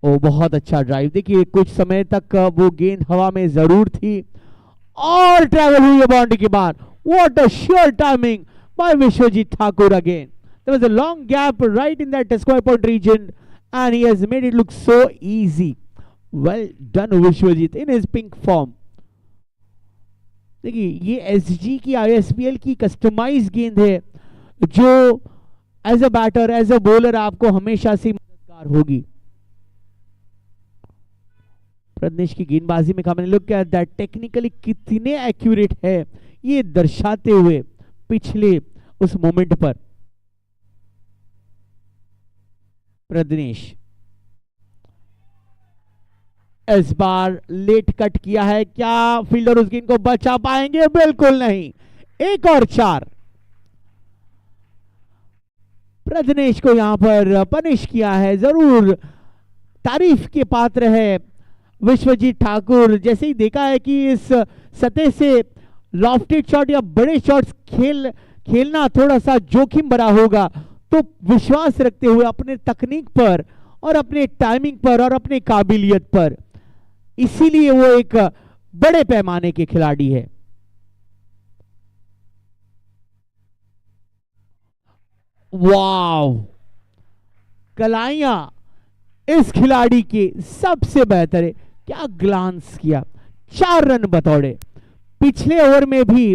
ओ बहुत अच्छा ड्राइव, देखिए कुछ समय तक वो गेंद हवा में जरूर थी और ट्रैवल हुई है बाउंड्री के बाहर। What a sure timing by Vishwajeet Thakur again. There was a long gap right in that square point region and he has made it look so easy. Well done Vishwajeet in his pink form. देखिए ये SG की ISPL की customise गेंद है जो as a batter as a bowler आपको हमेशा से मददगार होगी। प्रज्ञेश की गेंदबाजी में मैंने लुक एट दैट टेक्निकली कितने एक्यूरेट है ये दर्शाते हुए पिछले उस मोमेंट पर। प्रज्ञेश इस बार लेट कट किया है, क्या फील्डर उस गेंद को बचा पाएंगे? बिल्कुल नहीं। एक और 4। प्रज्ञेश को यहां पर पनिश किया है, जरूर तारीफ के पात्र है विश्वजीत ठाकुर। जैसे ही देखा है कि इस सतह से लॉफ्टेड शॉट या बड़े शॉट्स खेलना थोड़ा सा जोखिम भरा होगा, तो विश्वास रखते हुए अपने तकनीक पर और अपने टाइमिंग पर और अपने काबिलियत पर, इसीलिए वो एक बड़े पैमाने के खिलाड़ी है। वाव, कलाइयां इस खिलाड़ी के सबसे बेहतर है। क्या ग्लांस किया, 4 रन बतौड़े। पिछले ओवर में भी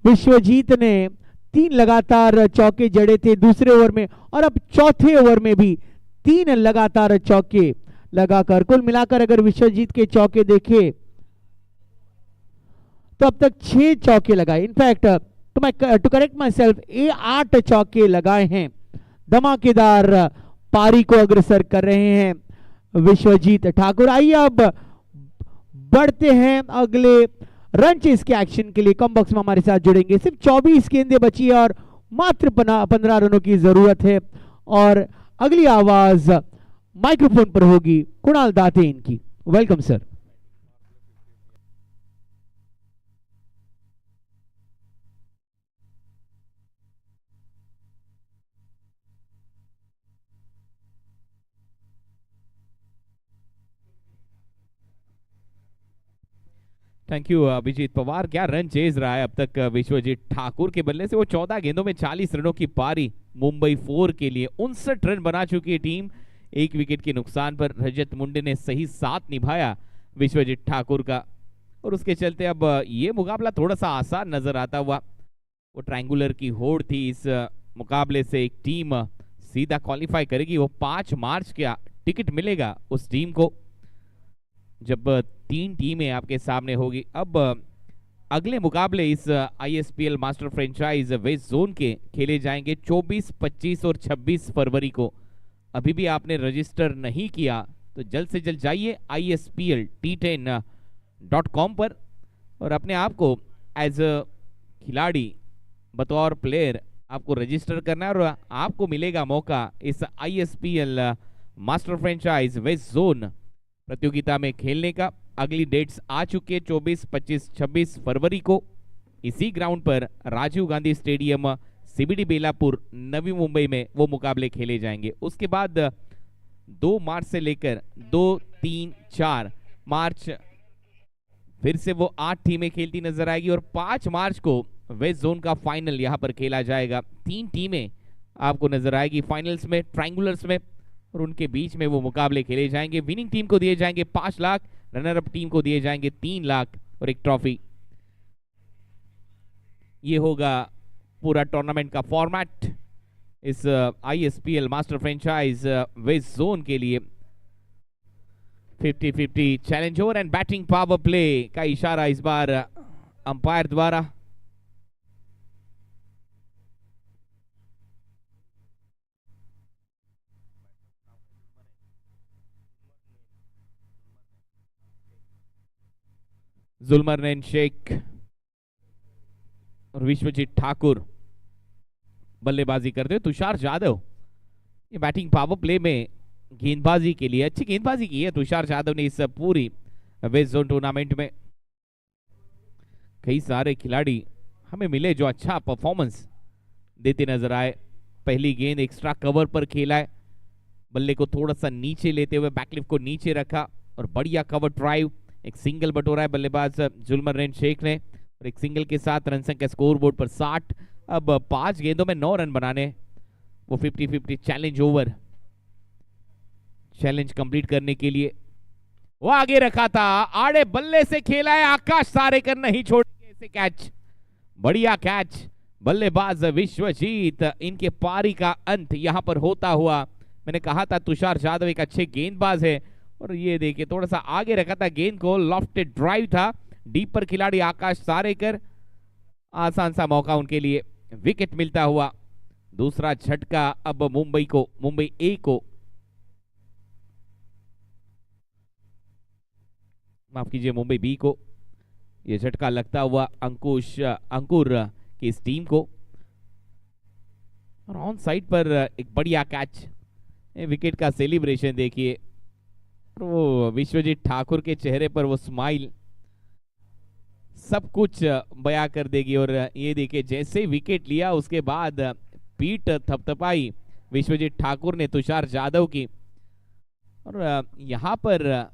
विश्वजीत ने 3 लगातार चौके जड़े थे दूसरे ओवर में, और अब चौथे ओवर में भी 3 लगातार चौके लगाकर कुल मिलाकर अगर विश्वजीत के चौके देखे तो अब तक 6 चौके लगाए। In fact to correct myself, 8 चौके लगाए हैं। धमाकेदार पारी को अग्रसर कर रहे हैं विश्वजीत ठाकुर। आइए अब बढ़ते हैं अगले रन चेस के एक्शन के लिए। कम बॉक्स में हमारे साथ जुड़ेंगे। सिर्फ 24 गेंदें बची है और मात्र 15 रनों की जरूरत है, और अगली आवाज माइक्रोफोन पर होगी कुणाल दातेन की। Welcome sir. Thank you Abhijeet Pawar. क्या रन चेज रहा है अब तक विश्वजीत ठाकुर के बल्ले से। वो 14 गेंदों में 40 रनों की पारी मुंबई 4 के लिए 59 रन बना चुकी है टीम। 1 विकेट के नुकसान पर रजत मुंडे ने सही साथ निभाया विश्वजीत ठाकुर का, और उसके चलते अब ये मुकाबला थोड़ा सा आसान नजर आता हुआ। वो ट्रायंगुलर की होड़ थी इस मुकाबले से। एक टीम सीधा क्वालिफाई करेगी, वो 5 मार्च का टिकट मिलेगा उस टीम को जब 3 टीमें आपके सामने होगी। अब अगले मुकाबले इस ISPL master franchise west zone के खेले जाएंगे 24, 25 और 26 फरवरी को। अभी भी आपने रजिस्टर नहीं किया तो जल्द से जल्द जाइए ISPLT10.com पर और अपने आप को एज अ खिलाड़ी बतौर प्लेयर आपको रजिस्टर करना है, और आपको मिलेगा मौका इस ISPL master franchise west zone प्रतियोगिता में खेलने का। अगली डेट्स आ चुकी है 24, 25, 26 फरवरी को इसी ग्राउंड पर राजीव गांधी स्टेडियम CBD बेलापुर नवी मुंबई में वो मुकाबले खेले जाएंगे। उसके बाद 2 मार्च से लेकर 2, 3, 4 मार्च फिर से वो 8 टीमें खेलती नजर आएगी, और 5 मार्च को वेस्ट जोन का फाइनल यहां पर खेला जाएगा। 3 टीमें आपको नजर आएगी फाइनल्स में, ट्रायंगुलर्स में, और उनके बीच में वो मुकाबले खेले जाएंगे। विनिंग टीम को दिए जाएंगे 5 लाख, रनर अप टीम को दिए जाएंगे 3 लाख और एक ट्रॉफी। ये होगा पूरा टूर्नामेंट का फॉर्मेट इस ISPL master franchise west zone के लिए। 50-50 challenge over and batting power play का इशारा इस बार अंपायर द्वारा। जुल्मरनैन शेख और विश्वजीत ठाकुर बल्लेबाजी करते हुए। तुषार यादव ये बैटिंग पावर प्ले में गेंदबाजी के लिए अच्छी गेंदबाजी की है तुषार यादव ने इस पूरी वेस्ट जोन टूर्नामेंट में। कई सारे खिलाड़ी हमें मिले जो अच्छा परफॉर्मेंस देते नजर आए। पहली गेंद एक्स्ट्रा कवर पर खेला है, बल्ले को थोड़ा सा नीचे लेते हुए बैकलिफ्ट को नीचे रखा और बढ़िया कवर ड्राइव, एक सिंगल बटोरा है बल्लेबाज जुल्मरनैन शेख ने और एक सिंगल के साथ रन संख्या स्कोर बोर्ड पर 60। अब 5 गेंदों में 9 रन बनाने, वो 50-50 चैलेंज ओवर, चैलेंज कंप्लीट करने के लिए वो आगे रखा था, आड़े बल्ले से खेला है आकाश सारेकर, नहीं छोड़ेंगे इसे कैच, बढ़िया कैच बल्लेबाज विश्वजीत। इनके पारी का अंत यहां पर होता हुआ, मैंने कहा था तुषार जाधव एक अच्छे गेंदबाज है और ये देखिए थोड़ा सा आगे रखा था गेंद को, लॉफ्टेड ड्राइव था, डीप पर खिलाड़ी आकाश सारेकर, आसान सा मौका उनके लिए, विकेट मिलता हुआ। दूसरा झटका अब मुंबई को, मुंबई ए को, माफ कीजिए मुंबई बी को यह झटका लगता हुआ अंकुर की इस टीम को। और ऑन साइड पर एक बढ़िया कैच, विकेट का सेलिब्रेशन देखिए, वो विश्वजीत ठाकुर के चेहरे पर वो स्माइल सब कुछ बयां कर देगी। और ये देखिए जैसे विकेट लिया उसके बाद पीठ थपथपाई विश्वजीत ठाकुर ने तुषार जाधव की, और यहां पर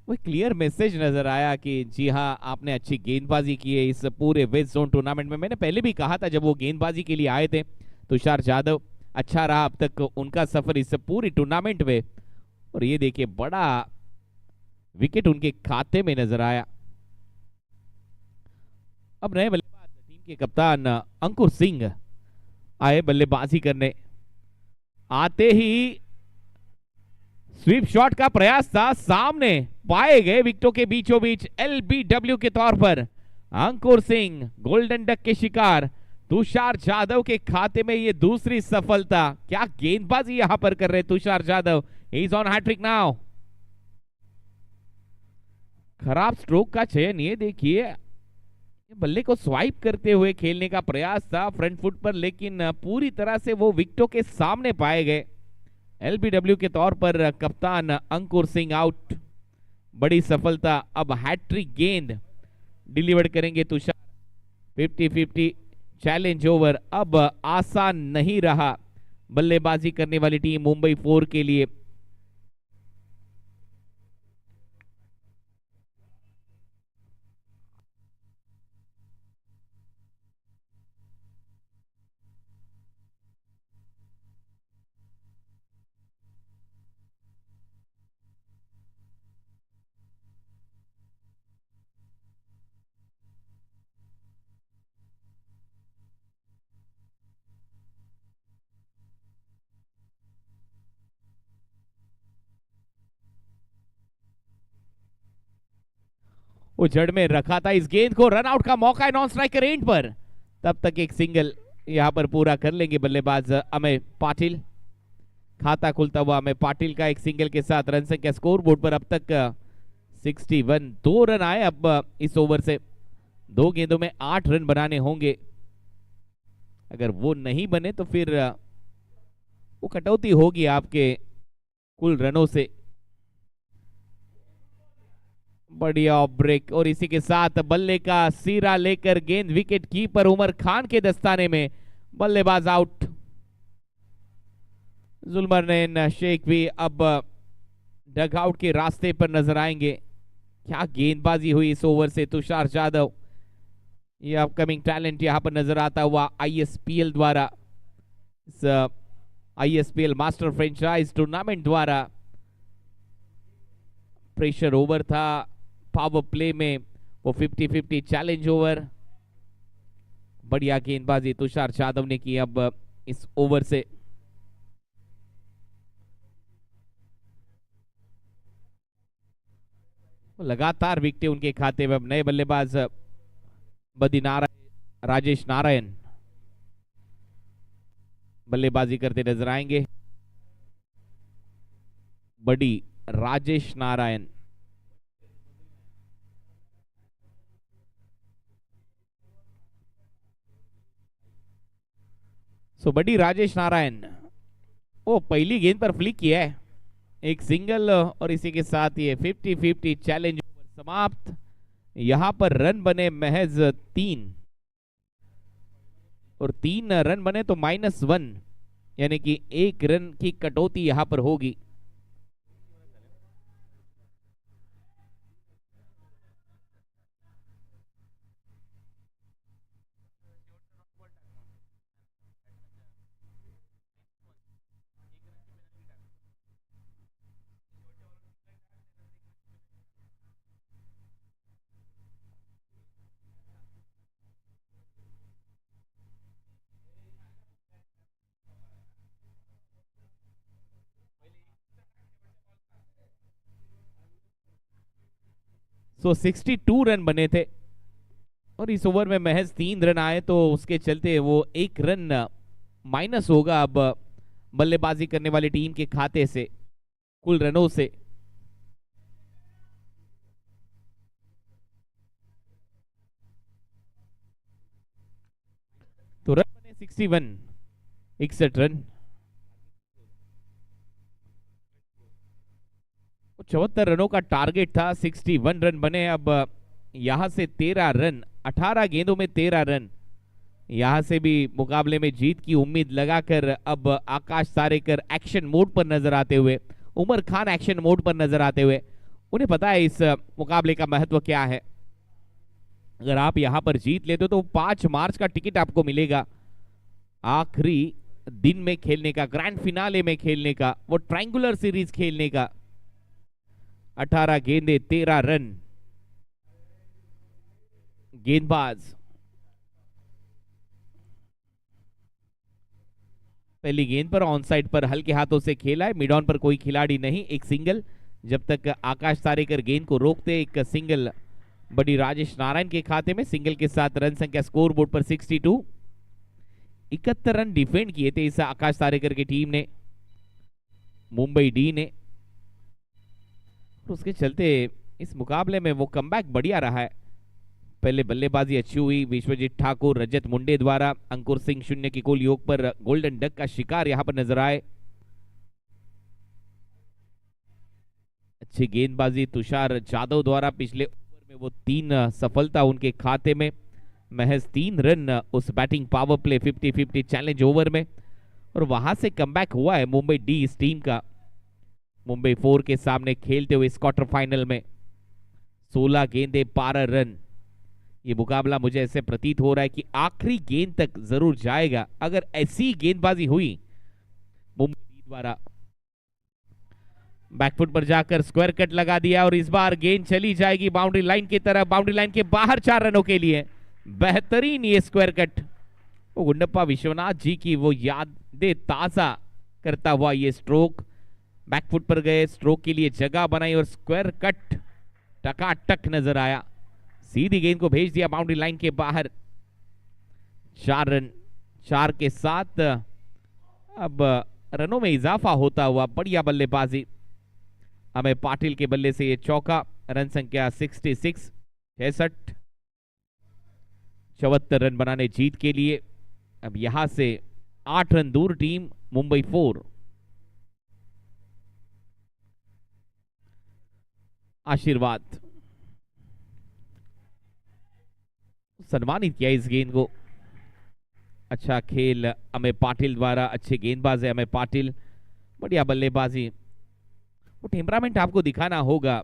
वो क्लियर मैसेज नजर आया कि जी हाँ आपने अच्छी गेंदबाजी की है इस पूरे वेस्ट जोन टूर्नामेंट में। मैंने पहले भी कहा था जब वो गेंदबाजी के लिए आए थे तुषार जाधव, अच्छा रहा अब तक उनका सफर इस पूरी टूर्नामेंट में। और ये देखिए बड़ा विकेट उनके खाते में नजर आया। अब नए बल्लेबाज टीम के कप्तान अंकुर सिंह आए बल्लेबाजी करने, आते ही स्वीप शॉट का प्रयास था, सामने पाए गए विकेटों के बीचों बीच एलबीडब्ल्यू के तौर पर अंकुर सिंह, गोल्डन डक के शिकार तुषार जाधव के खाते में ये दूसरी सफलता। क्या गेंदबाजी यहां पर कर रहे Tushar Jadhav, he is on hat-trick now. खराब स्ट्रोक का चयन, ये देखिए बल्ले को स्वाइप करते हुए खेलने का प्रयास था फ्रंट फुट पर, लेकिन पूरी तरह से वो विकेटों के सामने पाए गए। एलबीडब्ल्यू के तौर पर कप्तान अंकुर सिंह आउट, बड़ी सफलता। अब हैट्रिक गेंद डिलीवर करेंगे तुषार, 50-50 चैलेंज ओवर अब आसान नहीं रहा बल्लेबाजी करने वाली टीम मुंबई 4 के लिए। वो जड़ में रखा था इस गेंद को, रन आउट का मौका है नॉन स्ट्राइकर एंड पर, तब तक एक सिंगल यहां पर पूरा कर लेंगे बल्लेबाज अमय पाटिल। खाता खुलता हुआ अमय पाटिल का एक सिंगल के साथ रन संख्या स्कोर बोर्ड पर अब तक 61, 2 रन आए अब इस ओवर से। 2 गेंदों में 8 रन बनाने होंगे, अगर वो नहीं बने तो फिर वो कटौती होगी आपके कुल रनों से। बढ़िया ब्रेक, और इसी के साथ बल्ले का सिरा लेकर गेंद विकेट कीपर उमर खान के दस्ताने में, बल्लेबाज आउट। जुल्मरनैन शेख भी अब डगआउट के रास्ते पर नजर आएंगे। क्या गेंदबाजी हुई इस ओवर से तुषार जाधव, ये अपकमिंग टैलेंट यहां पर नजर आता हुआ आईएसपीएल द्वारा, इस आईएसपीएल मास्टर फ्रेंचाइज टूर्नामेंट द्वारा। प्रेशर ओवर था, पावर प्ले में वो 50-50 चैलेंज ओवर, बढ़िया गेंदबाजी तुषार जाधव ने की अब इस ओवर से। लगातार विकेटें उनके खाते में। अब नए बल्लेबाज राजेश नारायण बल्लेबाजी करते नजर आएंगे। बड़ी राजेश नारायण, बड़ी राजेश नारायण वो पहली गेंद पर फ्लिक किया है, एक सिंगल, और इसी के साथ ये 50-50 चैलेंज ओवर समाप्त। यहां पर रन बने महज 3, और 3 रन बने तो -1, यानी कि 1 रन की कटौती यहां पर होगी। सो 62 रन बने थे और इस ओवर में महज 3 रन आए, तो उसके चलते वो 1 रन माइनस होगा अब बल्लेबाजी करने वाली टीम के खाते से, कुल रनों से। तो रन बने 61, 61 रन। 74 रनों का टारगेट था, 61 रन बने। अब यहां से 13 रन, 18 गेंदों में 13 रन, यहां से भी मुकाबले में जीत की उम्मीद लगाकर अब आकाश तारेकर एक्शन मोड पर नजर आते हुए, उमर खान एक्शन मोड पर नजर आते हुए, उन्हें पता है इस मुकाबले का महत्व क्या है। अगर आप यहां पर जीत लेते हो तो 5 मार्च का टिकट आपको मिलेगा आखिरी दिन में खेलने का, ग्रैंड फिनाले में खेलने का, वो ट्रायंगुलर सीरीज खेलने का। 18 गेंदे 13 रन। गेंदबाज पहली गेंद पर ऑन साइड पर हल्के हाथों से खेला है, मिड ऑन पर कोई खिलाड़ी नहीं, एक सिंगल। जब तक आकाश तारेकर गेंद को रोकते, एक सिंगल बड़ी राजेश नारायण के खाते में। सिंगल के साथ रन संख्या स्कोर बोर्ड पर 62। 71 रन डिफेंड किए थे इस आकाश तारेकर की टीम ने, मुंबई डी ने। उसके चलते इस मुकाबले में वो कमबैक बढ़िया रहा है। पहले बल्लेबाजी अच्छी हुई, विश्वजीत ठाकुर, रजत मुंडे द्वारा। अंकुर सिंह 0 की गोल योग पर गोल्डन डक का शिकार यहां पर नजर आए। अच्छी गेंदबाजी तुषार जादव द्वारा। पिछले ओवर में वो 3 सफलता उनके खाते में, महज 3 रन उस batting power play 50-50 challenge over में, और वहां से कमबैक हुआ है मुंबई डी इस टीम का। मुंबई 4 के सामने खेलते हुए इस क्वार्टर फाइनल में 16 गेंदे 12 रन। ये मुकाबला मुझे ऐसे प्रतीत हो रहा है कि आखिरी गेंद तक जरूर जाएगा, अगर ऐसी गेंदबाजी हुई मुंबई द्वारा। बैकफुट पर जाकर स्क्वायर कट लगा दिया और इस बार गेंद चली जाएगी बाउंड्री लाइन की तरफ, बाउंड्री लाइन के बाहर 4 रनों के लिए। बेहतरीन ये स्क्वायर कट, वो गुंडप्पा विश्वनाथ जी की वो यादें ताजा करता हुआ ये स्ट्रोक। बैकफुट पर गए, स्ट्रोक के लिए जगह बनाई और स्क्वायर कट टकाटक नजर आया। सीधी गेंद को भेज दिया बाउंड्री लाइन के बाहर। 4 रन, 4 के साथ अब रनों में इजाफा होता हुआ बढ़िया बल्लेबाजी। अमय पाटिल के बल्ले से ये चौका। रन संख्या 66, 66, 74 रन बनाने जीत के लिए। अब यहां से 8 रन दूर टीम मुंबई 4। आशीर्वाद सम्मानित किया इस गेंद को। अच्छा खेल अमय पाटिल द्वारा, अच्छे गेंदबाज है अमय पाटिल, बढ़िया बल्लेबाजी। वो टेम्परामेंट आपको दिखाना होगा।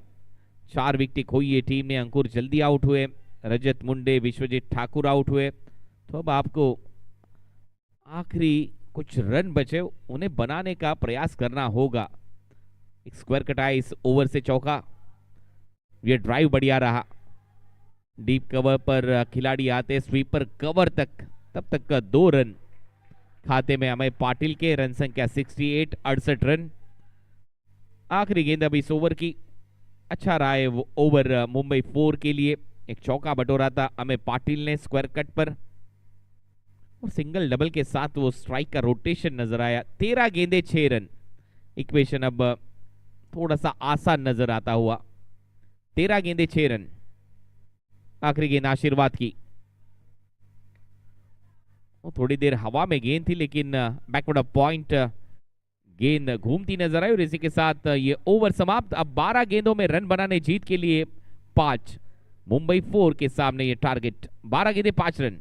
4 विकेट खोई ये टीम ने। अंकुर जल्दी आउट हुए, रजत मुंडे, विश्वजीत ठाकुर आउट हुए। तो अब आपको आखिरी कुछ रन बचे, उन्हें बनाने का प्रयास करना होगा। एक स्क्वायर कटाया इस ओवर से चौका। ये ड्राइव बढ़िया रहा। डीप कवर पर खिलाड़ी आते, स्वीपर कवर तक, तब तक का 2 रन खाते में अमय पाटिल के। रन संख्या 68, 68 रन। आखिरी गेंद अब इस ओवर की। अच्छा रहा है वो ओवर मुंबई 4 के लिए। एक चौका बटोरा था अमय पाटिल ने स्क्वायर कट पर, और सिंगल डबल के साथ वो स्ट्राइक का रोटेशन नजर आया। 13 गेंदे 6 रन। इक्वेशन अब थोड़ा सा आसान नजर आता हुआ। 13 गेंदे 6 रन। आखिरी गेंद आशीर्वाद की। थोड़ी देर हवा में गेंद थी, लेकिन बैकवर्ड पॉइंट गेंद घूमती नजर आई, और इसी के साथ ये ओवर समाप्त। अब 12 गेंदों में रन बनाने जीत के लिए 5। मुंबई 4 के सामने ये टारगेट। 12 गेंदे 5 रन।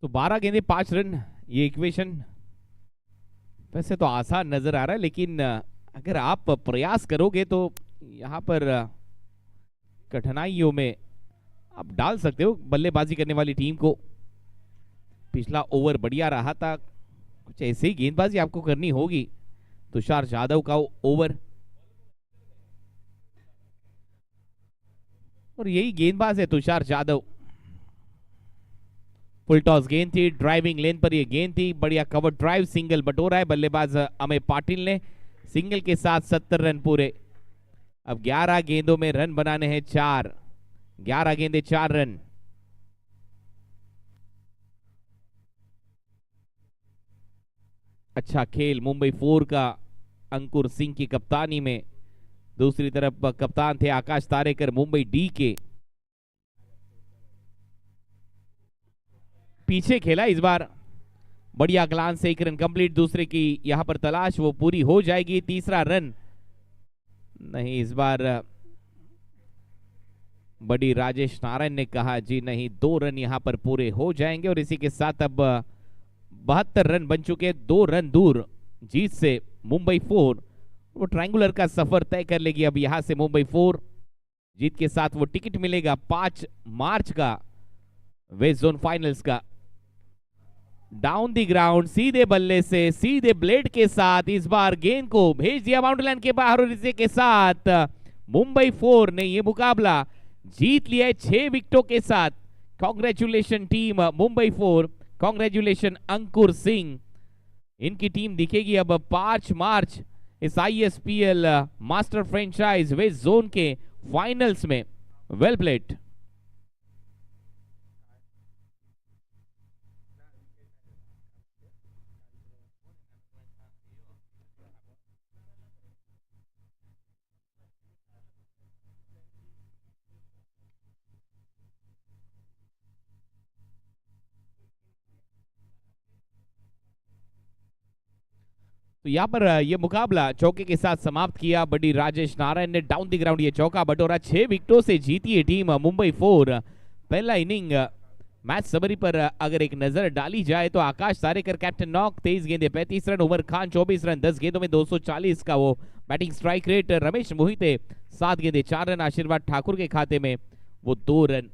तो 12 गेंदे 5 रन, ये इक्वेशन वैसे तो आसान नजर आ रहा है, लेकिन अगर आप प्रयास करोगे तो यहाँ पर कठिनाइयों में आप डाल सकते हो बल्लेबाजी करने वाली टीम को। पिछला ओवर बढ़िया रहा था, कुछ ऐसे ही गेंदबाजी आपको करनी होगी। तुषार यादव का ओवर, और यही गेंदबाज है तुषार यादव। फुल टॉस गेंद थी, ड्राइविंग लेन पर यह गेंद थी, बढ़िया कवर ड्राइव, सिंगल बटोरा है बल्लेबाज अमय पाटिल ने। सिंगल के साथ 70 रन पूरे। अब 11 गेंदों में रन बनाने हैं 4, 11 गेंदे 4 रन। अच्छा खेल मुंबई 4 का अंकुर सिंह की कप्तानी में। दूसरी तरफ कप्तान थे आकाश तारेकर मुंबई डी के। पीछे खेला इस बार, बढ़िया ग्लांस से 1 रन कंप्लीट। दूसरे की यहां पर तलाश, वो पूरी हो जाएगी। तीसरा रन नहीं, इस बार बड़ी राजेश नारायण ने कहा जी नहीं, 2 रन यहां पर पूरे हो जाएंगे। और इसी के साथ अब 72 रन बन चुके, 2 रन दूर जीत से मुंबई 4। वो ट्रायंगुलर का सफर तय कर लेगी अब यहां से मुंबई 4। जीत के साथ वो टिकट मिलेगा 5 मार्च का वेस्ट जोन फाइनल्स का। डाउन दी ग्राउंड, सीधे बल्ले से, सीधे ब्लेड के साथ इस बार गेंद को भेज दिया बाउंड्री लाइन के बाहर। और इसी के साथ मुंबई 4 ने यह मुकाबला जीत लिया है 6 विकेटों के साथ। कांग्रेचुलेशन टीम मुंबई 4, कांग्रेचुलेशन अंकुर सिंह। इनकी टीम दिखेगी अब 5 मार्च इस ISPL master franchise west zone के फाइनल्स में। Well played. तो यहाँ पर ये मुकाबला चौके के साथ समाप्त किया। बड़ी राजेश नारायण ने डाउन द ग्राउंड ये चौका बटोरा। 6 विकेटों से जीती है टीम मुंबई 4। पहला इनिंग मैच समरी पर अगर एक नजर डाली जाए तो आकाश तारेकर कैप्टन नॉक 23 गेंदे 35 रन, उमर खान 24 रन 10 गेंदों में 240 का वो batting strike rate. Ramesh Mohite 7 गेंदे 4 रन, आशीर्वाद ठाकुर के खाते में वो 2 रन।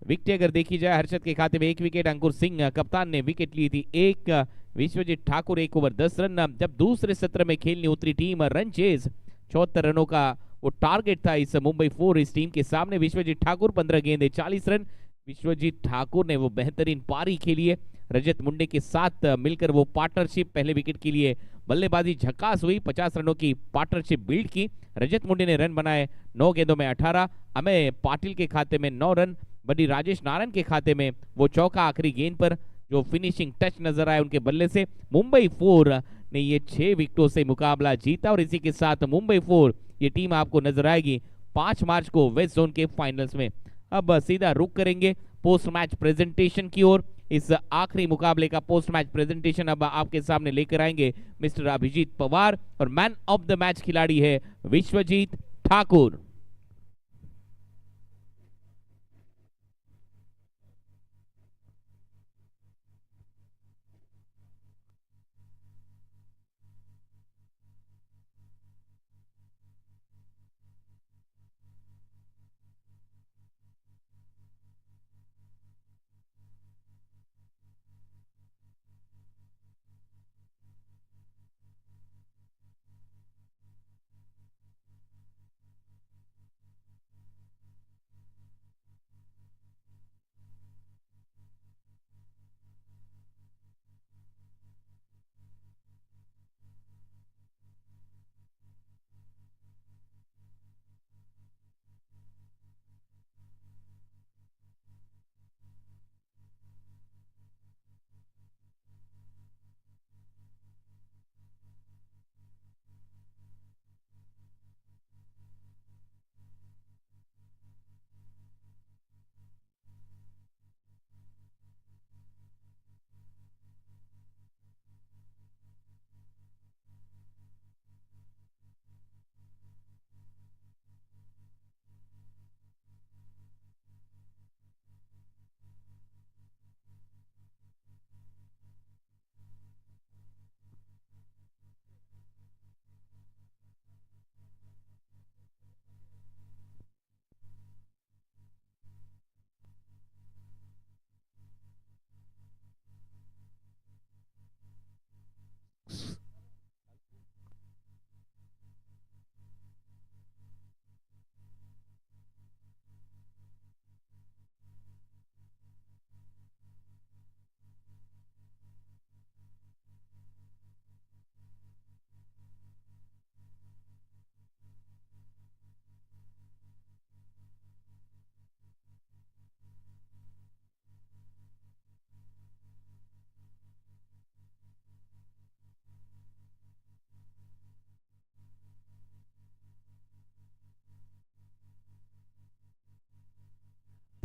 विकेट अगर देखी जाए हर्षद के खाते में 1 विकेट, अंकुर सिंह कप्तान ने विकेट ली थी 1, विश्वजीत ठाकुर 1 ओवर 10 रन। जब दूसरे सत्र में खेलने उतरी टीम रन चेज 74 रनों का वो टारगेट था इस मुंबई 4 इस टीम के सामने। विश्वजीत ठाकुर 15 गेंदे 40 रन। विश्वजीत ठाकुर ने वो बेहतरीन पारी खेली है, रजत मुंडे के साथ मिलकर वो पार्टनरशिप पहले विकेट के लिए बल्लेबाजी झकास हुई, 50 रनों की पार्टनरशिप बिल्ड की। रजत मुंडे ने रन बनाए 9 गेंदों में 18, अमय पाटिल के खाते में 9 रन, बड़ी राजेश नारायण के खाते में वो चौका आखिरी गेंद पर जो फिनिशिंग टच नजर आया उनके बल्ले से। मुंबई 4 ने ये 6 विकेटों से मुकाबला जीता। और इसी के साथ मुंबई 4 ये टीम आपको नजर आएगी 5 मार्च को वेस्ट जोन के फाइनल्स में। अब सीधा रुक करेंगे पोस्ट मैच प्रेजेंटेशन की ओर। इस आखिरी मुकाबले का पोस्ट मैच प्रेजेंटेशन अब आपके सामने लेकर आएंगे मिस्टर अभिजीत पवार, और मैन ऑफ द मैच खिलाड़ी है Vishwajeet Thakur.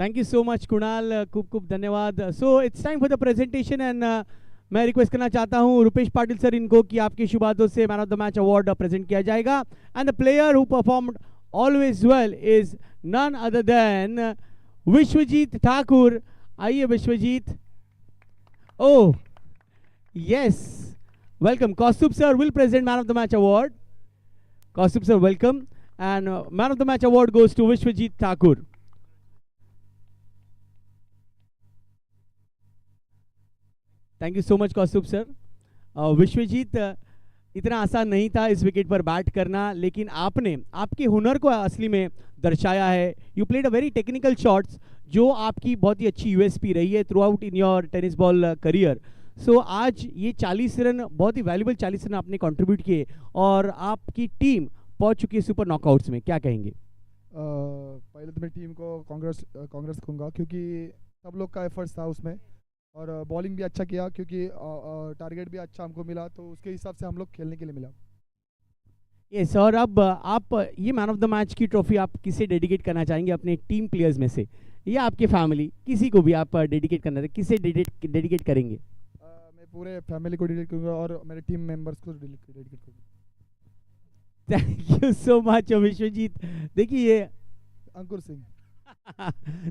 Thank you so much Kunal, खूब खूब धन्यवाद. So it's time for the presentation and मैं रिक्वेस्ट करना चाहता हूं रुपेश पाटिल सर इनको कि आपके शुभ हाथों से man of the match award present किया जाएगा. And the player who performed always well is none other than Vishwajeet Thakur. आइए Vishwajeet. Oh yes, welcome. Kaustubh sir will present man of the match award. Kaustubh sir, welcome. And man of the match award goes to Vishwajit Thakur. Thank you so much Kaustubh sir. Vishwajeet, इतना आसान नहीं था इस wicket पर bat करना, लेकिन आपने आपके हुनर को असली में दर्शाया है. You played a very technical shots जो आपकी बहुत ही अच्छी यूएसपी रही है throughout in your tennis ball career. So आज ये 40 रन, बहुत ही वैल्यूबल 40 रन आपने कंट्रीब्यूट किए और आपकी टीम पहुंच चुकी है सुपर नॉकआउट्स में. क्या कहेंगे? पहले तो मैं टीम को कांग्रेस कहूँगा क्योंकि सब लोग का एफर्ट्स था उसमें, और बॉलिंग भी अच्छा किया क्योंकि टारगेट भी अच्छा हमको मिला, तो उसके हिसाब से हम लोग खेलने के लिए मिला. यस, और अब आप ये मैन ऑफ द मैच की ट्रॉफी आप किसे डेडिकेट करना चाहेंगे? अपने टीम प्लेयर्स में से या आपके फैमिली, किसी को भी आप डेडिकेट करना है, किसे डेडिकेट करेंगे? मैं पूरे फैमिली को डेडिकेट करूँगा और मेरे टीम मेंबर्स को डेडिकेट करूँगा. Thank you so much Vishwajeet. देखिए अंकुर सिंह.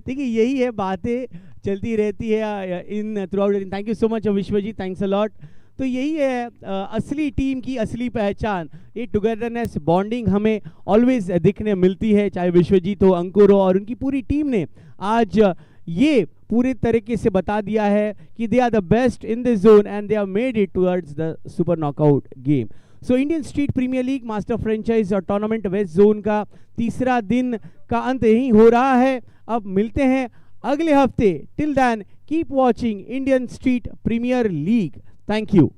देखिए यही है, बातें चलती रहती है in throughout. Thank you so much Vishwajeet, thanks a lot. तो यही है असली टीम की असली पहचान. ये टुगेदरनेस, बॉन्डिंग हमें ऑलवेज दिखने मिलती है, चाहे विश्वजीत हो, अंकुर हो, और उनकी पूरी टीम ने आज ये पूरे तरीके से बता दिया है कि they are the best in this zone and they have made it towards the super knockout game. So Indian Street Premier League master franchise और टूर्नामेंट वेस्ट जोन का तीसरा दिन का अंत यही हो रहा है. अब मिलते हैं अगले हफ्ते. Till then keep watching Indian Street Premier League. Thank you.